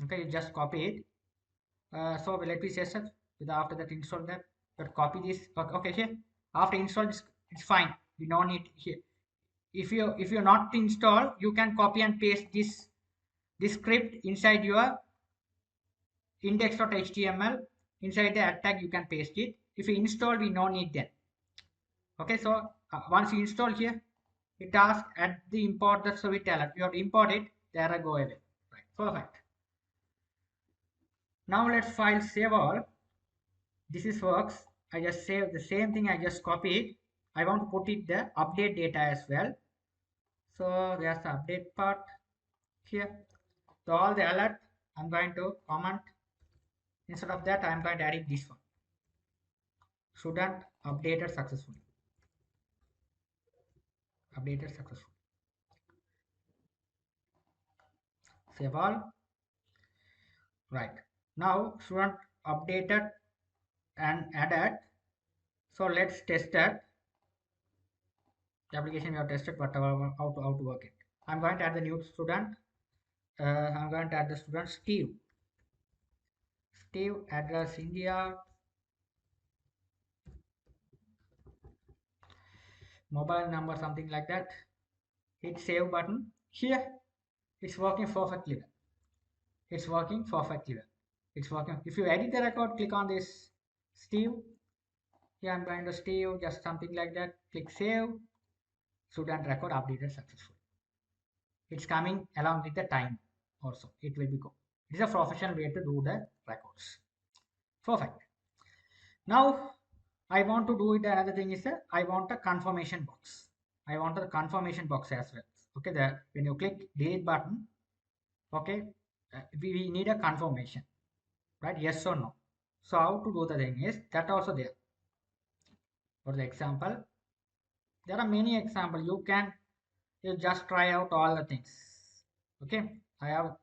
Okay, you just copy it. So let me say that. After that, install that. But copy this. Okay, here after install, it's fine. We don't need here. If you're not installed, you can copy and paste this script inside your index.html. Inside the add tag you can paste it. If you install, we no need that. Okay, so once you install here, it asks at the import the SweetAlert. You have to import it, the error go away. Right, perfect. Now let's file save all. This is works. I just save the same thing. I just copy it. I want to put it the update data as well. So there's the update part here. So all the alert I'm going to comment. Instead of that, I'm going to add it this one. Student updated successfully. Updated successfully. Save all. Right. Now student updated and added. So let's test that. The application we have tested whatever how to work it. I'm going to add the new student. I'm going to add the student Steve. Steve address India. Mobile number something like that. Hit save button. Here it's working perfectly well. It's working perfectly well. It's working. If you edit the record, click on this Steve. Here I'm going to Steve, just something like that. Click save. Student record updated successfully. It's coming along with the time also. It will be go. It's a professional way to do the records. Perfect. Now I want to do it. Another thing is I want a confirmation box. I want a confirmation box as well. Okay, when you click delete button, okay, we need a confirmation, right? Yes or no. So how to do the thing is that also there. For the example, there are many examples. You just try out all the things. Okay, I have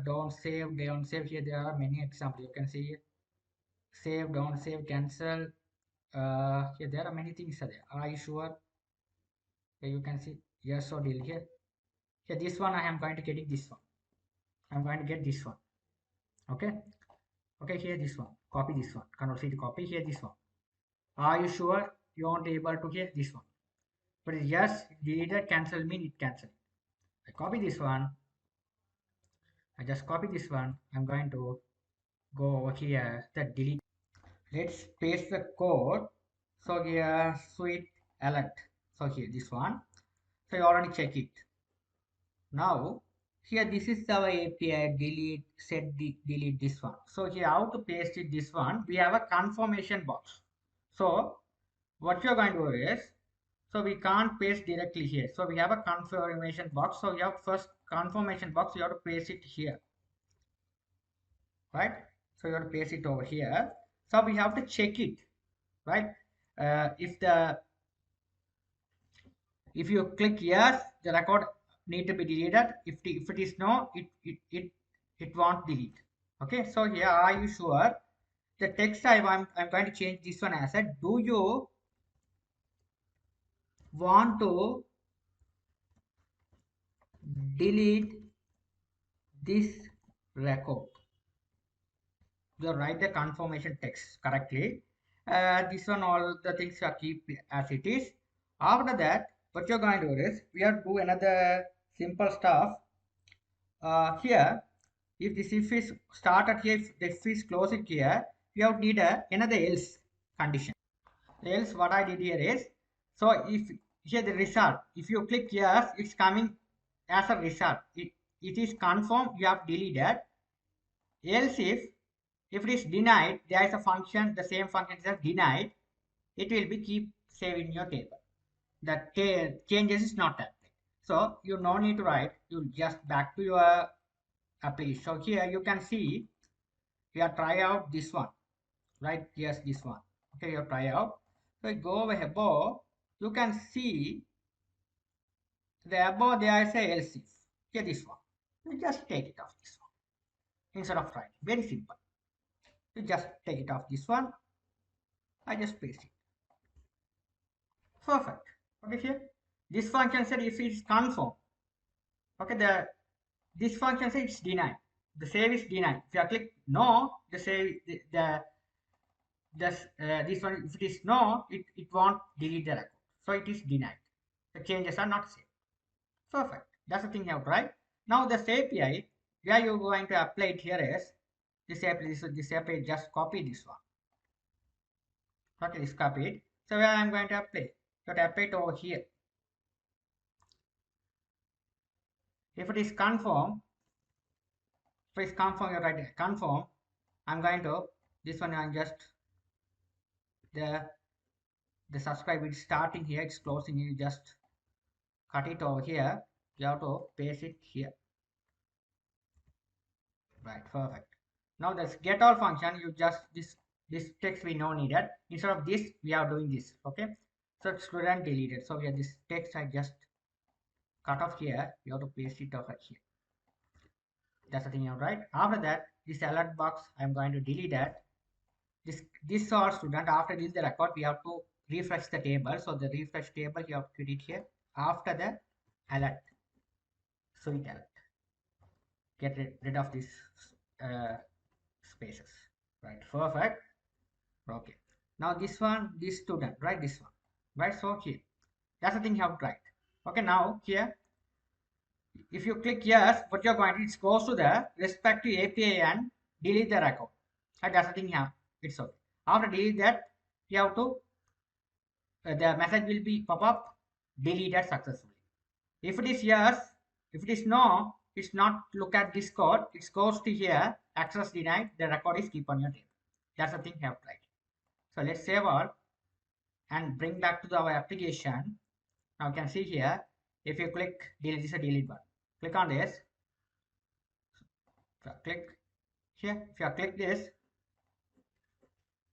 don't save here. There are many examples. You can see save, don't save, cancel. Here there are many things are there. Are you sure? Here you can see yes or delete here. Here this one I am going to get it this one. I'm going to get this one. Okay. Okay, here this one. Copy this one. Control C to copy here this one. Are you sure you won't be able to hear this one? But yes, deleted cancel mean it cancel. I copy this one. I just copy this one. I'm going to go over here the delete. Let's paste the code. So here SweetAlert. So here this one. So you already check it. Now here this is our API delete set delete this one. So here how to paste it this one. We have a confirmation box. So what you're going to do is, so we can't paste directly here. So we have a confirmation box. So you have first confirmation box. You have to paste it here, right? So you have to paste it over here. So we have to check it, right? If you click yes, the record need to be deleted. If it is no, it won't delete. Okay, so here are you sure? The text type I'm going to change this one as a do you want to delete this record? You write the confirmation text correctly. This one all the things are keep as it is. After that, what you're going to do is we have to do another simple stuff. Here, if this if is started here, if this is closed here, we have need another else condition. Else what I did here is, so if here the result, if you click yes, it's coming as a result. It is confirmed, you have deleted. Else if it is denied, there is a function, the same function is denied, it will be keep saved in your table. The changes is not that. So you no need to write, you just back to your application. So here you can see, we are try out this one, right? Yes, this one. Okay, you try out. So you go over above, you can see the above there is a else if. Here this one. You just take it off this one instead of writing. Very simple. You just take it off this one. I just paste it. Perfect. Okay, here this function said if it's confirmed. Okay, this function says it's denied. The save is denied. If you click no, the save this one, if it is no, it won't delete the record. So it is denied. The changes are not saved. Perfect. That's the thing you have, right? Now this API, where you're going to apply it here is this API, just copy this one. Okay, this copied. So where I'm going to apply? So to apply it over here. If it is confirmed, if it's confirm, you write confirm. I'm going to this one. I'm just the subscribe is starting here. It's closing. You just cut it over here. You have to paste it here. Right, perfect. Now this get all function. You just this text we know needed. Instead of this, we are doing this. Okay. So student deleted. So we have this text. I just cut off here. You have to paste it over here. That's the thing, right? After that, this alert box, I'm going to delete that. This our student. After this the record, we have to refresh the table. So the refresh table, you have to put it here. After the alert, SweetAlert. Get rid of these spaces. Right, perfect. Okay. Now this one, this student, right? This one, right? So here, that's the thing you have to write. Okay. Now here, if you click yes, what you're going to, it goes to the respective API and delete the record. And that's the thing here. It's okay. After delete that, you have to the message will be pop up deleted successfully. If it is yes, if it is no, it's not look at this code. It goes to here, access denied. The record is keep on your table. That's the thing you have to write. So let's save all and bring back to our application. Now you can see here, if you click delete, this is a delete button. Click on this. So click here. If you click this,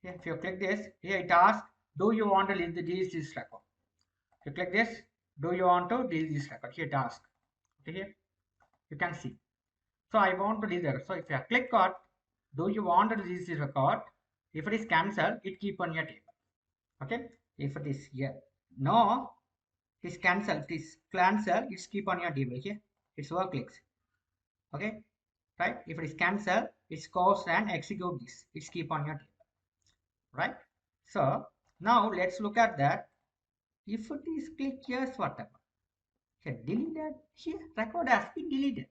here, if you click this, here it asks, do you want to delete this record? If you click this, do you want to delete this record? Here it asks. Okay, here you can see. So I want to delete it. So if you click on, do you want to delete this record? If it is cancelled, it keep on your table. Okay. If it is here, no, it is cancelled. If it is cancelled, it's keep on your table here. It's work clicks. Okay. Right. If it is cancelled, it's goes and execute this. It's keep on your table. Right. So now let's look at that. If it is click yes, whatever. Here deleted. Here record has been deleted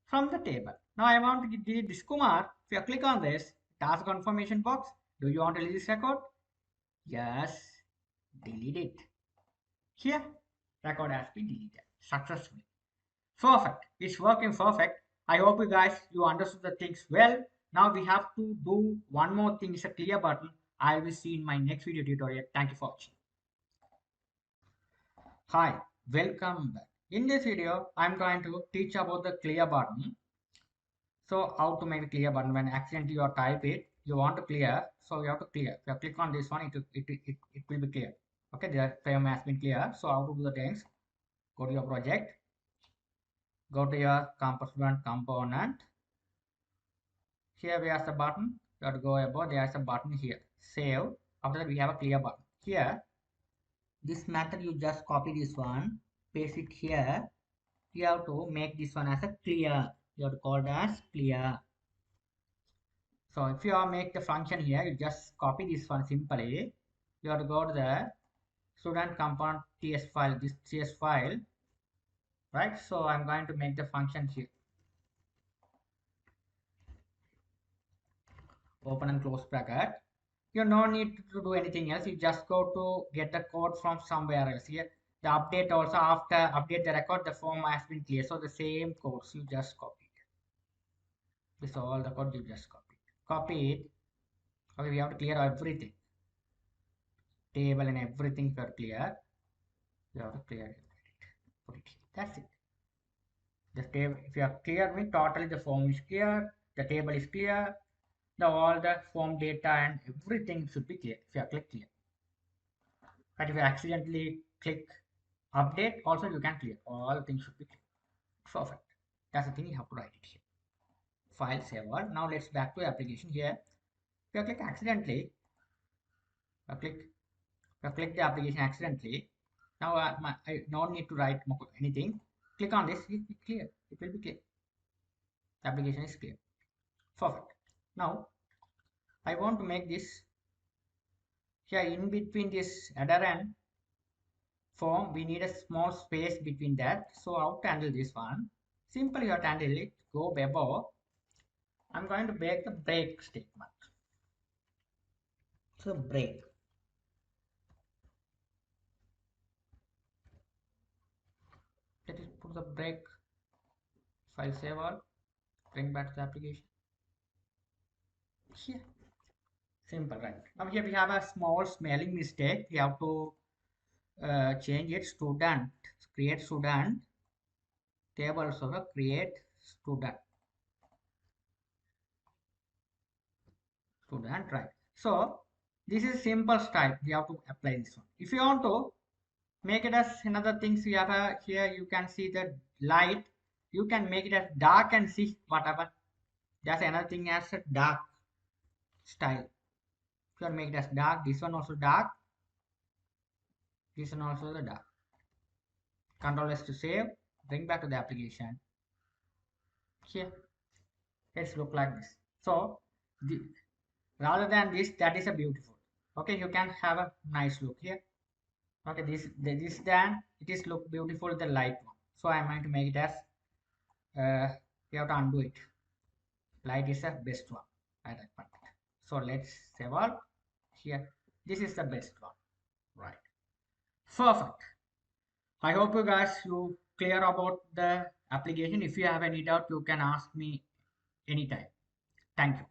from the table. Now I want to delete this Kumar. If you click on this task confirmation box, do you want to delete this record? Yes, delete it. Here, record has been deleted successfully. Perfect. It's working perfect. I hope you guys you understood the things well. Now we have to do one more thing. It's a clear button. I will see in my next video tutorial. Thank you for watching. Hi, welcome back. In this video, I'm going to teach about the clear button. So how to make a clear button when accidentally you type it, you want to clear, so you have to clear. If you click on this one, it will be clear. Okay, the frame has been clear. So how to do the things? Go to your project, go to your component. Here we have the button. You have to go above. There is a button here. Save. After that, we have a clear button. Here, this method you just copy this one, paste it here. You have to make this one as a clear. You have to call it as clear. So if you are make the function here, you just copy this one simply. You have to go to the student component ts file, this ts file, right? So I'm going to make the function here. Open and close bracket. You no need to do anything else. You just go to get the code from somewhere else. Here the update also, after update the record, the form has been clear. So the same codes you just copy. This is all the code you just copy it. Okay, we have to clear everything, table and everything. For clear, you have to clear it. Put it here. That's it. The table, if you are clear, means totally the form is clear, the table is clear, the all the form data and everything should be clear. If you click clear, but if you accidentally click update, also you can clear. All things should be clear. Perfect. That's the thing, you have to write it here. File saver. Now let's back to application here. If you click accidentally, click the application accidentally. Now I don't need to write anything. Click on this, it will be clear. It will be clear. The application is clear. Perfect. Now I want to make this here in between this header and form. We need a small space between that. So how to handle this one? Simply you have to handle it. Go above. I'm going to make the break statement. So break. Let us put the break. File save all. Bring back to the application. Here. Simple, right? Now here we have a small spelling mistake. We have to change it. Student. Create student. Table also create student. Student, right? So this is simple style. We have to apply this one. If you want to make it as another things, we have a, here you can see the light. You can make it as dark and see whatever. That's another thing as a dark style. If you make it as dark, this one also dark. This one also the dark. Control S to save. Bring back to the application. Here, let's look like this. So rather than this, that is a beautiful. Okay, you can have a nice look here. Okay, this then it is look beautiful, the light one. So I'm going to make it as you have to undo it. Light is the best one. I recommend it. So let's save all here. This is the best one, right? Perfect. I hope you guys you clear about the application. If you have any doubt, you can ask me anytime. Thank you.